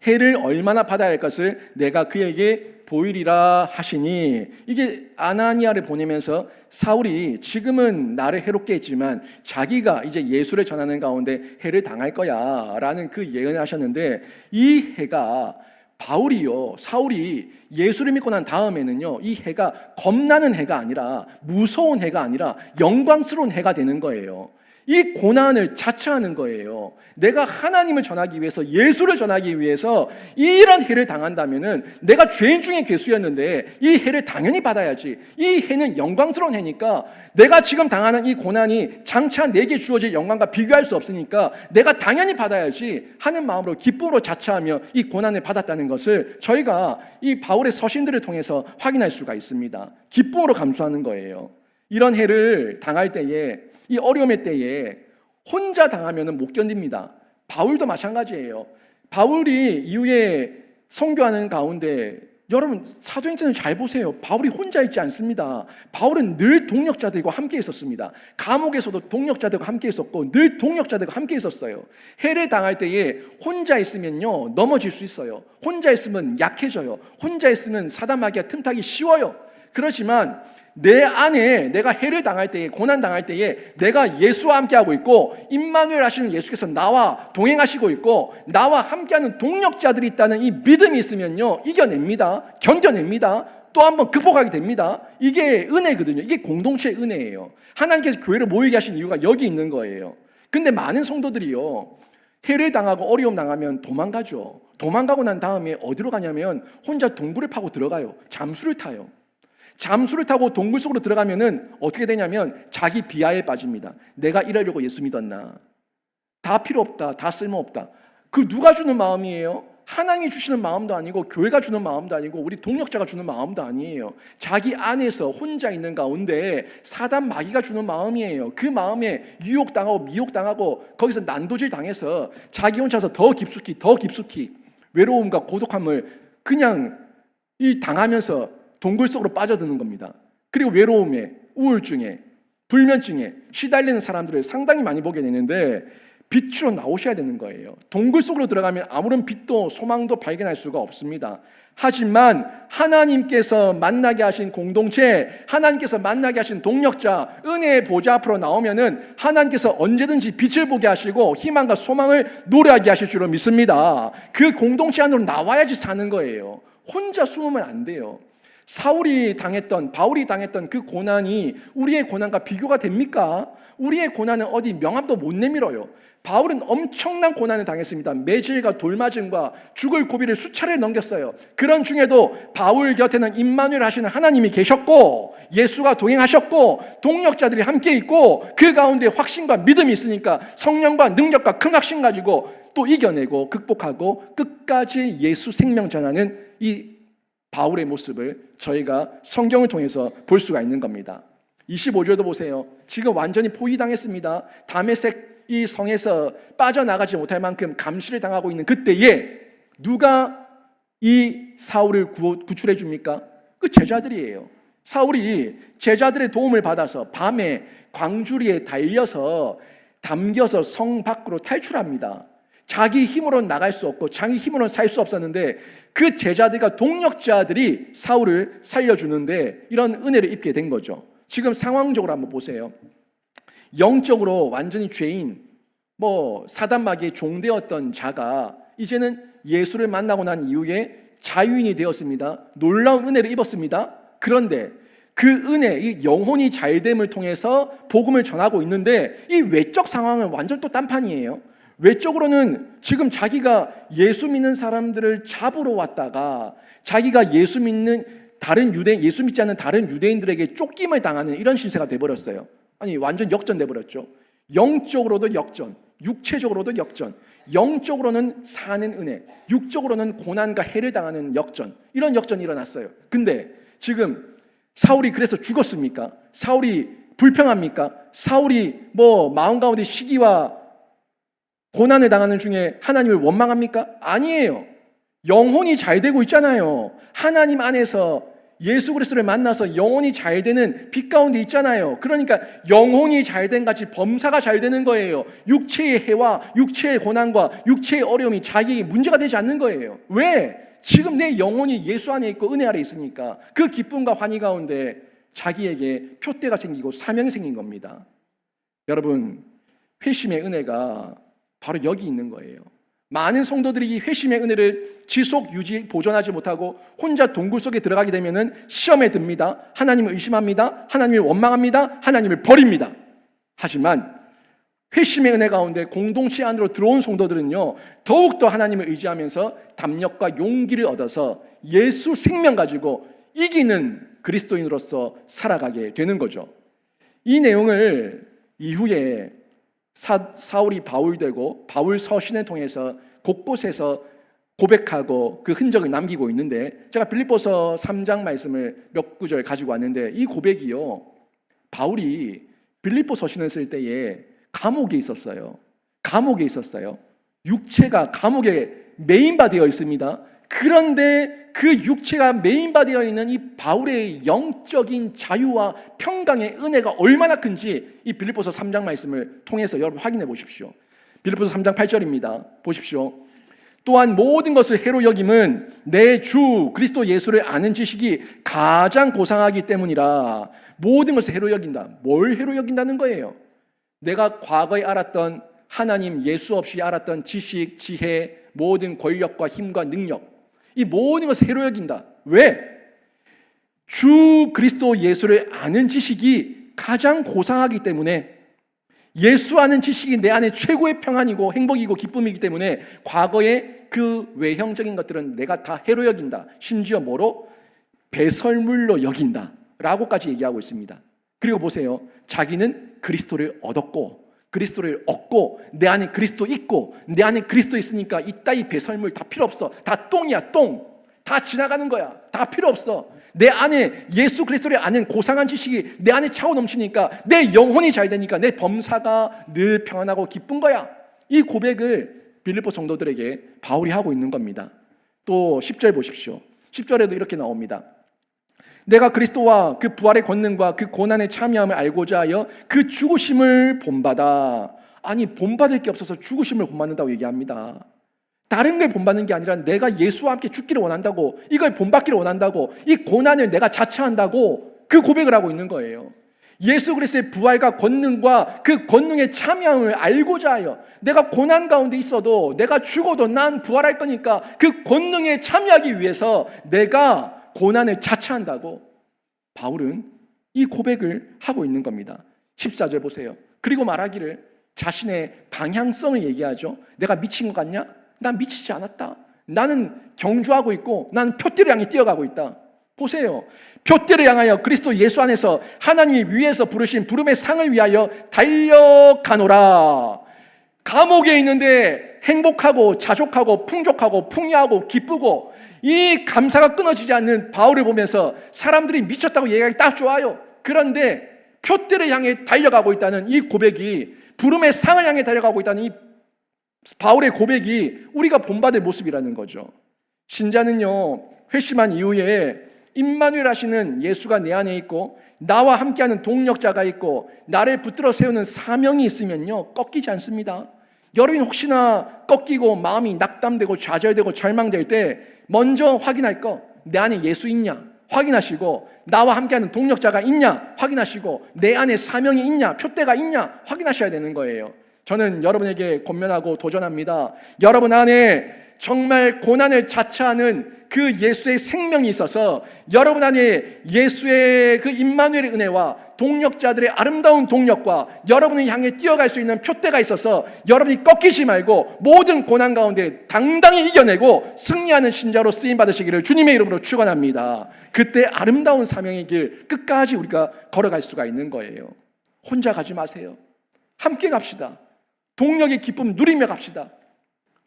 해를 얼마나 받아야 할 것을 내가 그에게 보이리라 하시니, 이게 아나니아를 보내면서 사울이 지금은 나를 해롭게 했지만 자기가 이제 예수를 전하는 가운데 해를 당할 거야 라는 그 예언을 하셨는데, 이 해가 바울이요, 사울이 예수를 믿고 난 다음에는요, 이 해가 겁나는 해가 아니라, 무서운 해가 아니라 영광스러운 해가 되는 거예요. 이 고난을 자처하는 거예요. 내가 하나님을 전하기 위해서, 예수를 전하기 위해서 이런 해를 당한다면은 내가 죄인 중에 괴수였는데 이 해를 당연히 받아야지. 이 해는 영광스러운 해니까 내가 지금 당하는 이 고난이 장차 내게 주어질 영광과 비교할 수 없으니까 내가 당연히 받아야지 하는 마음으로 기쁨으로 자처하며 이 고난을 받았다는 것을 저희가 이 바울의 서신들을 통해서 확인할 수가 있습니다. 기쁨으로 감수하는 거예요. 이런 해를 당할 때에, 이 어려움의 때에 혼자 당하면 못 견딥니다. 바울도 마찬가지예요. 바울이 이후에 선교하는 가운데, 여러분 사도행전을 잘 보세요. 바울이 혼자 있지 않습니다. 바울은 늘 동력자들과 함께 있었습니다. 감옥에서도 동력자들과 함께 있었고 늘 동력자들과 함께 있었어요. 해를 당할 때에 혼자 있으면요 넘어질 수 있어요. 혼자 있으면 약해져요. 혼자 있으면 사단마귀가 틈타기 쉬워요. 그렇지만 내 안에 내가 해를 당할 때에, 고난 당할 때에 내가 예수와 함께하고 있고 임마누엘 하시는 예수께서 나와 동행하시고 있고 나와 함께하는 동력자들이 있다는 이 믿음이 있으면요 이겨냅니다. 견뎌냅니다. 또 한번 극복하게 됩니다. 이게 은혜거든요. 이게 공동체의 은혜예요. 하나님께서 교회를 모이게 하신 이유가 여기 있는 거예요. 근데 많은 성도들이요 해를 당하고 어려움 당하면 도망가죠. 도망가고 난 다음에 어디로 가냐면 혼자 동굴을 파고 들어가요. 잠수를 타요. 잠수를 타고 동굴 속으로 들어가면은 어떻게 되냐면 자기 비하에 빠집니다. 내가 이러려고 예수 믿었나? 다 필요 없다. 다 쓸모없다. 그 누가 주는 마음이에요? 하나님이 주시는 마음도 아니고 교회가 주는 마음도 아니고 우리 동력자가 주는 마음도 아니에요. 자기 안에서 혼자 있는 가운데 사단 마귀가 주는 마음이에요. 그 마음에 유혹당하고 미혹당하고 거기서 난도질 당해서 자기 혼자서 더 깊숙이 외로움과 고독함을 그냥 이 당하면서 동굴 속으로 빠져드는 겁니다. 그리고 외로움에, 우울증에, 불면증에 시달리는 사람들을 상당히 많이 보게 되는데 빛으로 나오셔야 되는 거예요. 동굴 속으로 들어가면 아무런 빛도 소망도 발견할 수가 없습니다. 하지만 하나님께서 만나게 하신 공동체, 하나님께서 만나게 하신 동력자, 은혜의 보좌 앞으로 나오면은 하나님께서 언제든지 빛을 보게 하시고 희망과 소망을 노래하게 하실 줄로 믿습니다. 그 공동체 안으로 나와야지 사는 거예요. 혼자 숨으면 안 돼요. 바울이 당했던 그 고난이 우리의 고난과 비교가 됩니까? 우리의 고난은 어디 명함도 못 내밀어요. 바울은 엄청난 고난을 당했습니다. 매질과 돌맞음과 죽을 고비를 수차례 넘겼어요. 그런 중에도 바울 곁에는 임마누엘 하시는 하나님이 계셨고 예수가 동행하셨고 동력자들이 함께 있고 그 가운데 확신과 믿음이 있으니까 성령과 능력과 큰 확신 가지고 또 이겨내고 극복하고 끝까지 예수 생명 전하는 이 바울의 모습을 저희가 성경을 통해서 볼 수가 있는 겁니다. 25절도 보세요. 지금 완전히 포위당했습니다. 다메섹 이 성에서 빠져나가지 못할 만큼 감시를 당하고 있는 그때에 누가 이 사울을 구출해 줍니까? 그 제자들이에요. 사울이 제자들의 도움을 받아서 밤에 광주리에 달려서 담겨서 성 밖으로 탈출합니다. 자기 힘으로는 나갈 수 없고 자기 힘으로는 살 수 없었는데 그 제자들과 동력자들이 사울을 살려주는데 이런 은혜를 입게 된 거죠. 지금 상황적으로 한번 보세요. 영적으로 완전히 죄인, 사단 마귀의 종되었던 자가 이제는 예수를 만나고 난 이후에 자유인이 되었습니다. 놀라운 은혜를 입었습니다. 그런데 그 은혜, 이 영혼이 잘됨을 통해서 복음을 전하고 있는데 이 외적 상황은 완전 또 딴판이에요. 외적으로는 지금 자기가 예수 믿는 사람들을 잡으러 왔다가 자기가 예수 믿지 않는 다른 유대인들에게 쫓김을 당하는 이런 신세가 돼버렸어요. 아니 완전 역전돼 버렸죠. 영적으로도 역전, 육체적으로도 역전. 영적으로는 사는 은혜, 육적으로는 고난과 해를 당하는 역전. 이런 역전이 일어났어요. 근데 지금 사울이 그래서 죽었습니까? 사울이 불평합니까? 사울이 마음 가운데 시기와 고난을 당하는 중에 하나님을 원망합니까? 아니에요. 영혼이 잘 되고 있잖아요. 하나님 안에서 예수 그리스도를 만나서 영혼이 잘 되는 빛 가운데 있잖아요. 그러니까 영혼이 잘 된 같이 범사가 잘 되는 거예요. 육체의 해와 육체의 고난과 육체의 어려움이 자기에게 문제가 되지 않는 거예요. 왜? 지금 내 영혼이 예수 안에 있고 은혜 아래 있으니까 그 기쁨과 환희 가운데 자기에게 표대가 생기고 사명이 생긴 겁니다. 여러분, 회심의 은혜가 바로 여기 있는 거예요. 많은 성도들이 이 회심의 은혜를 지속 유지 보존하지 못하고 혼자 동굴 속에 들어가게 되면은 시험에 듭니다. 하나님을 의심합니다. 하나님을 원망합니다. 하나님을 버립니다. 하지만 회심의 은혜 가운데 공동체 안으로 들어온 성도들은요, 더욱더 하나님을 의지하면서 담력과 용기를 얻어서 예수 생명 가지고 이기는 그리스도인으로서 살아가게 되는 거죠. 이 내용을 이후에 사울이 바울되고 바울 서신을 통해서 곳곳에서 고백하고 그 흔적을 남기고 있는데, 제가 빌립보서 3장 말씀을 몇 구절 가지고 왔는데, 이 고백이요, 바울이 빌립보 서신을 쓸 때에 감옥에 있었어요. 감옥에 있었어요. 육체가 감옥에 매인바되어 있습니다. 그런데 그 육체가 매인바되어 있는 이 바울의 영적인 자유와 평강의 은혜가 얼마나 큰지 이 빌립보서 3장 말씀을 통해서 여러분 확인해 보십시오. 빌립보서 3장 8절입니다. 보십시오. 또한 모든 것을 해로 여김은 내 주 그리스도 예수를 아는 지식이 가장 고상하기 때문이라. 모든 것을 해로 여긴다. 뭘 해로 여긴다는 거예요? 내가 과거에 알았던 하나님 예수 없이 알았던 지식, 지혜, 모든 권력과 힘과 능력, 이 모든 것을 해로 여긴다. 왜? 주 그리스도 예수를 아는 지식이 가장 고상하기 때문에, 예수 아는 지식이 내 안에 최고의 평안이고 행복이고 기쁨이기 때문에 과거의 그 외형적인 것들은 내가 다 해로 여긴다. 심지어 뭐로? 배설물로 여긴다 라고까지 얘기하고 있습니다. 그리고 보세요. 자기는 그리스도를 얻었고 그리스도를 얻고 내 안에 그리스도 있고 내 안에 그리스도 있으니까 이따위 배설물 다 필요 없어. 다 똥이야, 똥. 다 지나가는 거야. 다 필요 없어. 내 안에 예수 그리스도를 아는 고상한 지식이 내 안에 차고 넘치니까 내 영혼이 잘 되니까 내 범사가 늘 평안하고 기쁜 거야. 이 고백을 빌립보 성도들에게 바울이 하고 있는 겁니다. 또 10절 보십시오. 10절에도 이렇게 나옵니다. 내가 그리스도와 그 부활의 권능과 그 고난의 참여함을 알고자 하여 그 죽으심을 본받아. 아니, 본받을 게 없어서 죽으심을 본받는다고 얘기합니다. 다른 걸 본받는 게 아니라 내가 예수와 함께 죽기를 원한다고, 이걸 본받기를 원한다고, 이 고난을 내가 자처한다고 그 고백을 하고 있는 거예요. 예수 그리스도의 부활과 권능과 그 권능의 참여함을 알고자 하여, 내가 고난 가운데 있어도 내가 죽어도 난 부활할 거니까 그 권능에 참여하기 위해서 내가 고난을 자처한다고 바울은 이 고백을 하고 있는 겁니다. 14절 보세요. 그리고 말하기를, 자신의 방향성을 얘기하죠. 내가 미친 것 같냐? 난 미치지 않았다. 나는 경주하고 있고 나는 표대를 향해 뛰어가고 있다. 보세요. 표대를 향하여 그리스도 예수 안에서 하나님이 위에서 부르신 부름의 상을 위하여 달려가노라. 감옥에 있는데 행복하고 자족하고 풍족하고 풍요하고 기쁘고 이 감사가 끊어지지 않는 바울을 보면서 사람들이 미쳤다고 얘기하기 딱 좋아요. 그런데 표대를 향해 달려가고 있다는 이 고백이, 부름의 상을 향해 달려가고 있다는 이 바울의 고백이 우리가 본받을 모습이라는 거죠. 신자는요, 회심한 이후에 임마누엘 하시는 예수가 내 안에 있고 나와 함께하는 동력자가 있고 나를 붙들어 세우는 사명이 있으면요, 꺾이지 않습니다. 여러분이 혹시나 꺾이고 마음이 낙담되고 좌절되고 절망될 때 먼저 확인할 거, 내 안에 예수 있냐 확인하시고, 나와 함께하는 동력자가 있냐 확인하시고, 내 안에 사명이 있냐, 표대가 있냐 확인하셔야 되는 거예요. 저는 여러분에게 권면하고 도전합니다. 여러분 안에 정말 고난을 자처하는 그 예수의 생명이 있어서 여러분 안에 예수의 그 임마누엘의 은혜와 동력자들의 아름다운 동력과 여러분을 향해 뛰어갈 수 있는 표대가 있어서 여러분이 꺾이지 말고 모든 고난 가운데 당당히 이겨내고 승리하는 신자로 쓰임받으시기를 주님의 이름으로 축원합니다. 그때 아름다운 사명의 길 끝까지 우리가 걸어갈 수가 있는 거예요. 혼자 가지 마세요. 함께 갑시다. 동력의 기쁨 누리며 갑시다.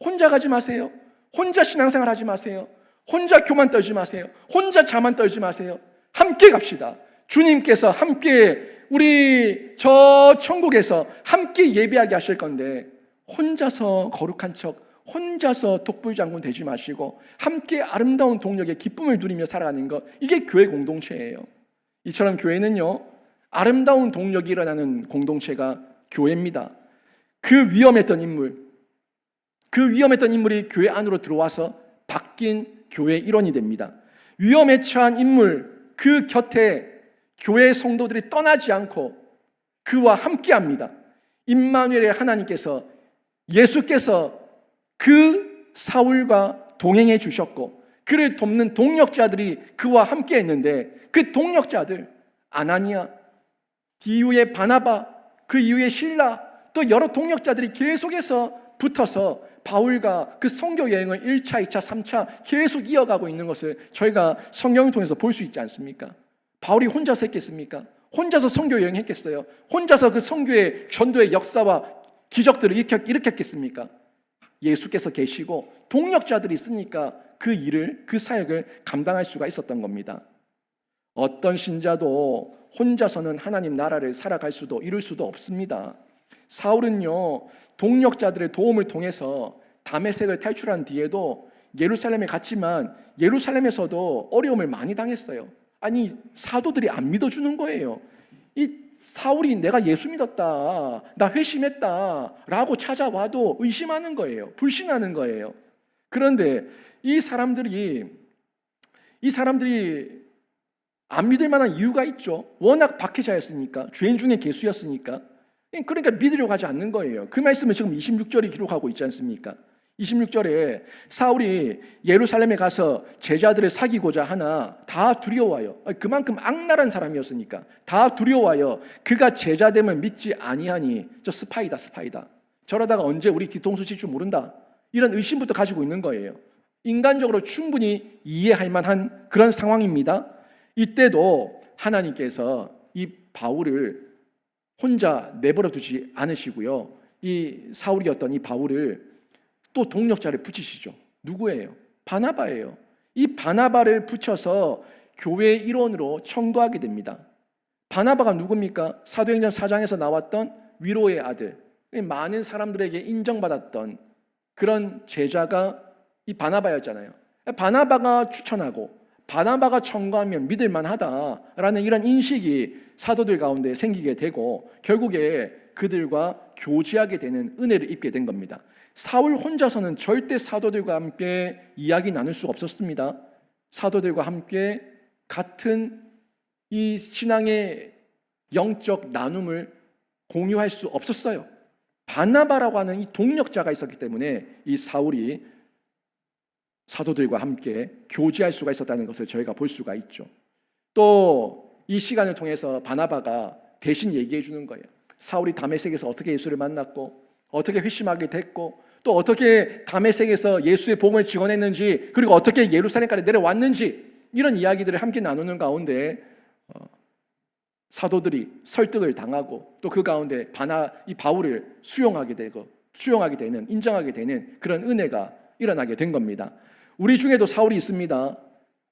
혼자 가지 마세요. 혼자 신앙생활 하지 마세요. 혼자 교만 떨지 마세요. 혼자 자만 떨지 마세요. 함께 갑시다. 주님께서 함께 우리 저 천국에서 함께 예배하게 하실 건데 혼자서 거룩한 척, 혼자서 독불장군 되지 마시고 함께 아름다운 동력의 기쁨을 누리며 살아가는 것, 이게 교회 공동체예요. 이처럼 교회는요, 아름다운 동력이 일어나는 공동체가 교회입니다. 그 위험했던 인물이 교회 안으로 들어와서 바뀐 교회의 일원이 됩니다. 위험에 처한 인물 그 곁에 교회 성도들이 떠나지 않고 그와 함께합니다. 임마누엘의 하나님께서, 예수께서 그 사울과 동행해 주셨고 그를 돕는 동력자들이 그와 함께했는데, 그 동력자들 아나니아, 그 이후에 바나바, 그 이후에 실라, 또 여러 동력자들이 계속해서 붙어서 바울과 그 선교 여행을 1차, 2차, 3차 계속 이어가고 있는 것을 저희가 성경을 통해서 볼 수 있지 않습니까? 바울이 혼자서 했겠습니까? 혼자서 선교 여행했겠어요? 혼자서 그 선교의 전도의 역사와 기적들을 일으켰겠습니까? 예수께서 계시고 동력자들이 있으니까 그 일을, 그 사역을 감당할 수가 있었던 겁니다. 어떤 신자도 혼자서는 하나님 나라를 살아갈 수도 이룰 수도 없습니다. 사울은요, 동력자들의 도움을 통해서 다메섹을 탈출한 뒤에도 예루살렘에 갔지만 예루살렘에서도 어려움을 많이 당했어요. 아니, 사도들이 안 믿어주는 거예요. 이 사울이 내가 예수 믿었다, 나 회심했다 라고 찾아와도 의심하는 거예요. 불신하는 거예요. 그런데 이 사람들이 안 믿을 만한 이유가 있죠. 워낙 박해자였으니까, 죄인 중에 괴수였으니까. 그러니까 믿으려고 하지 않는 거예요. 그 말씀을 지금 26절에 기록하고 있지 않습니까? 26절에 사울이 예루살렘에 가서 제자들을 사귀고자 하나 다 두려워요. 그만큼 악랄한 사람이었으니까 다 두려워요. 그가 제자됨을 믿지 아니하니 저 스파이다. 저러다가 언제 우리 뒤통수 칠 줄 모른다. 이런 의심부터 가지고 있는 거예요. 인간적으로 충분히 이해할 만한 그런 상황입니다. 이때도 하나님께서 이 바울을 혼자 내버려 두지 않으시고요. 이 사울이었던 이 바울을 또 동력자를 붙이시죠. 누구예요? 바나바예요. 이 바나바를 붙여서 교회의 일원으로 청구하게 됩니다. 바나바가 누굽니까? 사도행전 4장에서 나왔던 위로의 아들, 많은 사람들에게 인정받았던 그런 제자가 이 바나바였잖아요. 바나바가 추천하고 바나바가 청구하면 믿을만하다라는 이런 인식이 사도들 가운데 생기게 되고 결국에 그들과 교제하게 되는 은혜를 입게 된 겁니다. 사울 혼자서는 절대 사도들과 함께 이야기 나눌 수 없었습니다. 사도들과 함께 같은 이 신앙의 영적 나눔을 공유할 수 없었어요. 바나바라고 하는 이 동력자가 있었기 때문에 이 사울이 사도들과 함께 교제할 수가 있었다는 것을 저희가 볼 수가 있죠. 또 이 시간을 통해서 바나바가 대신 얘기해 주는 거예요. 사울이 다메섹에서 어떻게 예수를 만났고 어떻게 회심하게 됐고 또 어떻게 다메섹에서 예수의 복음을 증언했는지 그리고 어떻게 예루살렘까지 내려왔는지 이런 이야기들을 함께 나누는 가운데 사도들이 설득을 당하고 또 그 가운데 이 바울을 수용하게 되는 인정하게 되는 그런 은혜가 일어나게 된 겁니다. 우리 중에도 사울이 있습니다.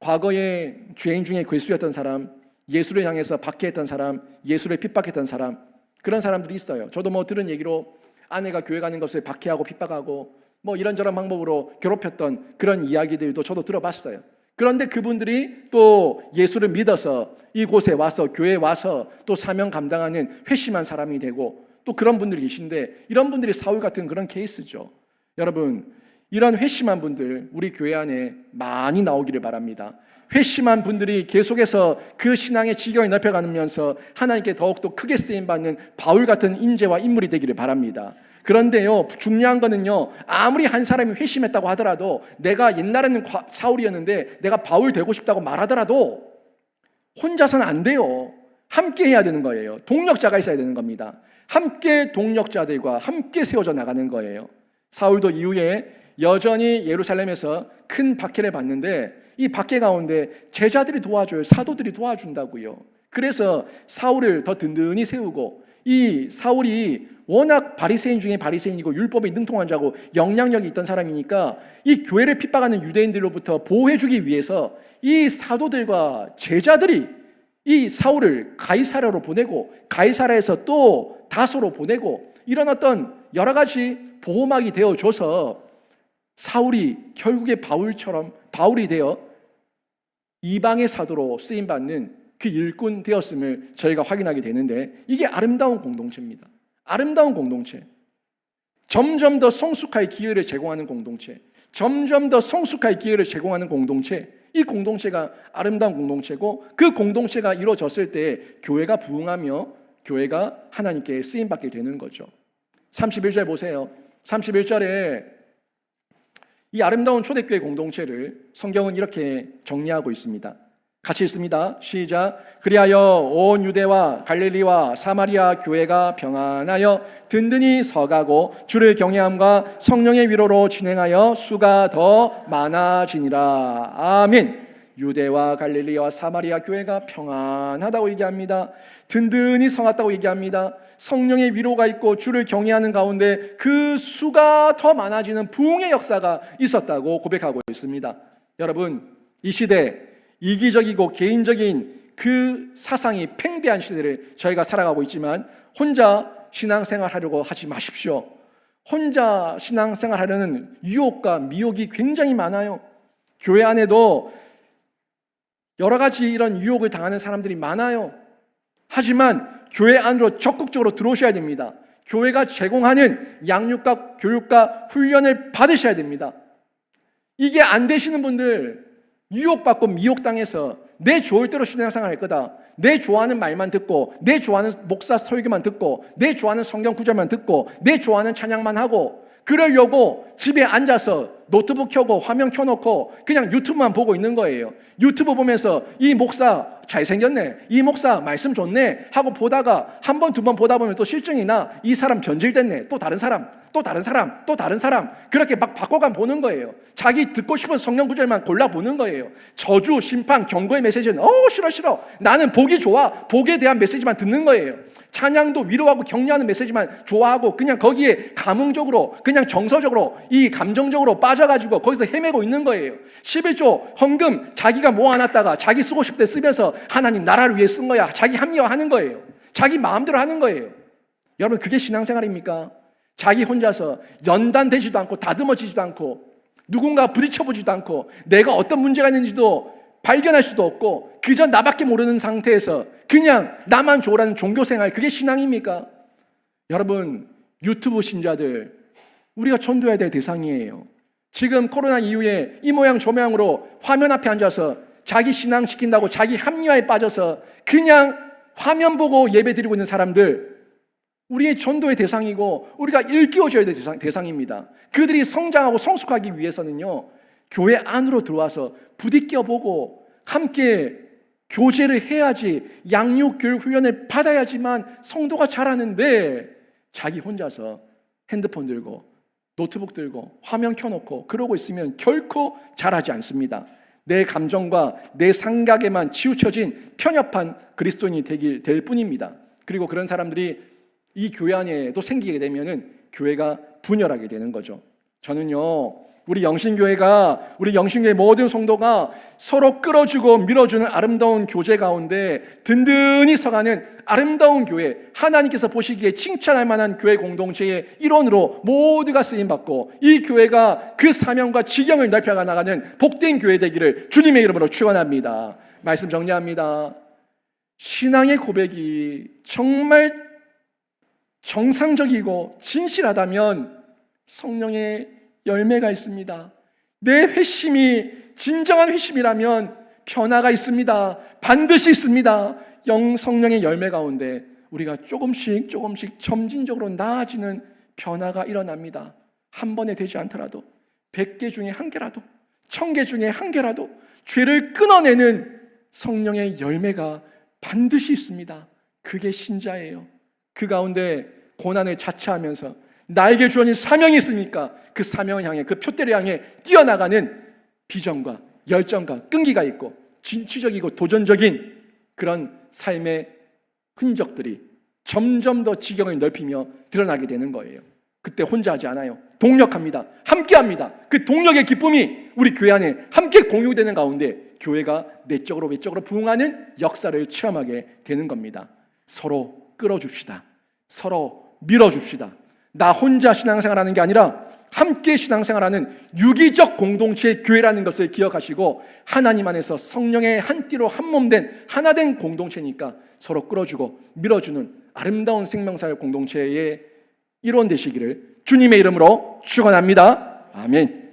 과거에 죄인 중에 괴수였던 사람, 예수를 향해서 박해했던 사람, 예수를 핍박했던 사람, 그런 사람들이 있어요. 저도 들은 얘기로 아내가 교회 가는 것을 박해하고 핍박하고 이런저런 방법으로 괴롭혔던 그런 이야기들도 저도 들어봤어요. 그런데 그분들이 또 예수를 믿어서 이곳에 와서 교회에 와서 또 사명 감당하는 회심한 사람이 되고 또 그런 분들이 계신데 이런 분들이 사울 같은 그런 케이스죠. 여러분, 이런 회심한 분들 우리 교회 안에 많이 나오기를 바랍니다. 회심한 분들이 계속해서 그 신앙의 지경을 넓혀가면서 하나님께 더욱더 크게 쓰임받는 바울 같은 인재와 인물이 되기를 바랍니다. 그런데요, 중요한 거는요, 아무리 한 사람이 회심했다고 하더라도 내가 옛날에는 사울이었는데 내가 바울 되고 싶다고 말하더라도 혼자서는 안 돼요. 함께 해야 되는 거예요. 동력자가 있어야 되는 겁니다. 함께 동력자들과 함께 세워져 나가는 거예요. 사울도 이후에 여전히 예루살렘에서 큰 박해를 받는데 이 박해 가운데 제자들이 도와줘요. 사도들이 도와준다고요. 그래서 사울을 더 든든히 세우고 이 사울이 워낙 바리새인 중에 바리새인이고 율법에 능통한 자고 영향력이 있던 사람이니까 이 교회를 핍박하는 유대인들로부터 보호해주기 위해서 이 사도들과 제자들이 이 사울을 가이사랴로 보내고 가이사랴에서 또 다소로 보내고 이런 어떤 여러 가지 보호막이 되어줘서 사울이 결국에 바울이 되어 이방의 사도로 쓰임받는 그 일꾼 되었음을 저희가 확인하게 되는데 이게 아름다운 공동체입니다. 아름다운 공동체. 점점 더 성숙할 기회를 제공하는 공동체. 점점 더 성숙할 기회를 제공하는 공동체. 이 공동체가 아름다운 공동체고 그 공동체가 이루어졌을 때 교회가 부흥하며 교회가 하나님께 쓰임받게 되는 거죠. 31절 보세요. 31절에 이 아름다운 초대교회 공동체를 성경은 이렇게 정리하고 있습니다. 같이 읽습니다. 시작. 그리하여 온 유대와 갈릴리와 사마리아 교회가 평안하여 든든히 서가고 주를 경외함과 성령의 위로로 진행하여 수가 더 많아지니라. 아멘. 유대와 갈릴리와 사마리아 교회가 평안하다고 얘기합니다. 든든히 서갔다고 얘기합니다. 성령의 위로가 있고 주를 경외하는 가운데 그 수가 더 많아지는 부흥의 역사가 있었다고 고백하고 있습니다. 여러분, 이 시대 이기적이고 개인적인 그 사상이 팽배한 시대를 저희가 살아가고 있지만 혼자 신앙생활 하려고 하지 마십시오. 혼자 신앙생활 하려는 유혹과 미혹이 굉장히 많아요. 교회 안에도 여러 가지 이런 유혹을 당하는 사람들이 많아요. 하지만 교회 안으로 적극적으로 들어오셔야 됩니다. 교회가 제공하는 양육과 교육과 훈련을 받으셔야 됩니다. 이게 안 되시는 분들, 유혹받고 미혹당해서 내 좋을 대로 신앙생활 할 거다, 내 좋아하는 말만 듣고, 내 좋아하는 목사 설교만 듣고, 내 좋아하는 성경 구절만 듣고, 내 좋아하는 찬양만 하고, 그러려고 집에 앉아서 노트북 켜고 화면 켜놓고 그냥 유튜브만 보고 있는 거예요. 유튜브 보면서 이 목사 잘생겼네, 이 목사 말씀 좋네 하고 보다가 한 번, 두 번 보다 보면 또 실증이 나. 이 사람 변질됐네. 또 다른 사람, 또 다른 사람, 또 다른 사람. 그렇게 막 바꿔가 보는 거예요. 자기 듣고 싶은 성경 구절만 골라 보는 거예요. 저주, 심판, 경고의 메시지는 싫어. 나는 복이 좋아. 복에 대한 메시지만 듣는 거예요. 찬양도 위로하고 격려하는 메시지만 좋아하고 그냥 거기에 감흥적으로, 그냥 정서적으로, 이 감정적으로 빠져가지고 거기서 헤매고 있는 거예요. 11조 헌금 자기가 모아놨다가 자기 쓰고 싶을 때 쓰면서 하나님 나라를 위해 쓴 거야. 자기 합리화하는 거예요. 자기 마음대로 하는 거예요. 여러분, 그게 신앙생활입니까? 자기 혼자서 연단되지도 않고 다듬어지지도 않고 누군가 부딪혀보지도 않고 내가 어떤 문제가 있는지도 발견할 수도 없고 그저 나밖에 모르는 상태에서 그냥 나만 좋으라는 종교생활, 그게 신앙입니까? 여러분, 유튜브 신자들, 우리가 전도해야 될 대상이에요. 지금 코로나 이후에 이 모양 저 모양으로 화면 앞에 앉아서 자기 신앙 시킨다고 자기 합리화에 빠져서 그냥 화면 보고 예배 드리고 있는 사람들, 우리의 전도의 대상이고 우리가 일깨워줘야 될 대상입니다. 그들이 성장하고 성숙하기 위해서는요, 교회 안으로 들어와서 부딪혀보고 함께 교제를 해야지, 양육 교육 훈련을 받아야지만 성도가 자라는데 자기 혼자서 핸드폰 들고 노트북 들고 화면 켜놓고 그러고 있으면 결코 자라지 않습니다. 내 감정과 내 생각에만 치우쳐진 편협한 그리스도인이 될 뿐입니다. 그리고 그런 사람들이 이 교회 안에도 생기게 되면은 교회가 분열하게 되는 거죠. 저는요, 우리 영신교회 모든 성도가 서로 끌어주고 밀어주는 아름다운 교제 가운데 든든히 서가는 아름다운 교회, 하나님께서 보시기에 칭찬할 만한 교회 공동체의 일원으로 모두가 쓰임받고 이 교회가 그 사명과 지경을 넓혀가 나가는 복된 교회 되기를 주님의 이름으로 축원합니다. 말씀 정리합니다. 신앙의 고백이 정말 정상적이고 진실하다면 성령의 열매가 있습니다. 내 회심이 진정한 회심이라면 변화가 있습니다. 반드시 있습니다. 성령의 열매 가운데 우리가 조금씩 점진적으로 나아지는 변화가 일어납니다. 한 번에 되지 않더라도 100개 중에 한 개라도, 1000개 중에 한 개라도 죄를 끊어내는 성령의 열매가 반드시 있습니다. 그게 신자예요. 그 가운데 고난을 자처하면서 나에게 주어진 사명이 있으니까 그 사명을 향해, 그 표대를 향해 뛰어나가는 비전과 열정과 끈기가 있고 진취적이고 도전적인 그런 삶의 흔적들이 점점 더 지경을 넓히며 드러나게 되는 거예요. 그때 혼자 하지 않아요. 동력합니다. 함께합니다. 그 동력의 기쁨이 우리 교회 안에 함께 공유되는 가운데 교회가 내적으로 외적으로 부흥하는 역사를 체험하게 되는 겁니다. 서로 끌어줍시다. 서로 밀어줍시다. 나 혼자 신앙생활하는 게 아니라 함께 신앙생활하는 유기적 공동체의 교회라는 것을 기억하시고 하나님 안에서 성령의 한 띠로 한 몸된 하나된 공동체니까 서로 끌어주고 밀어주는 아름다운 생명사역 공동체의 일원 되시기를 주님의 이름으로 축원합니다. 아멘.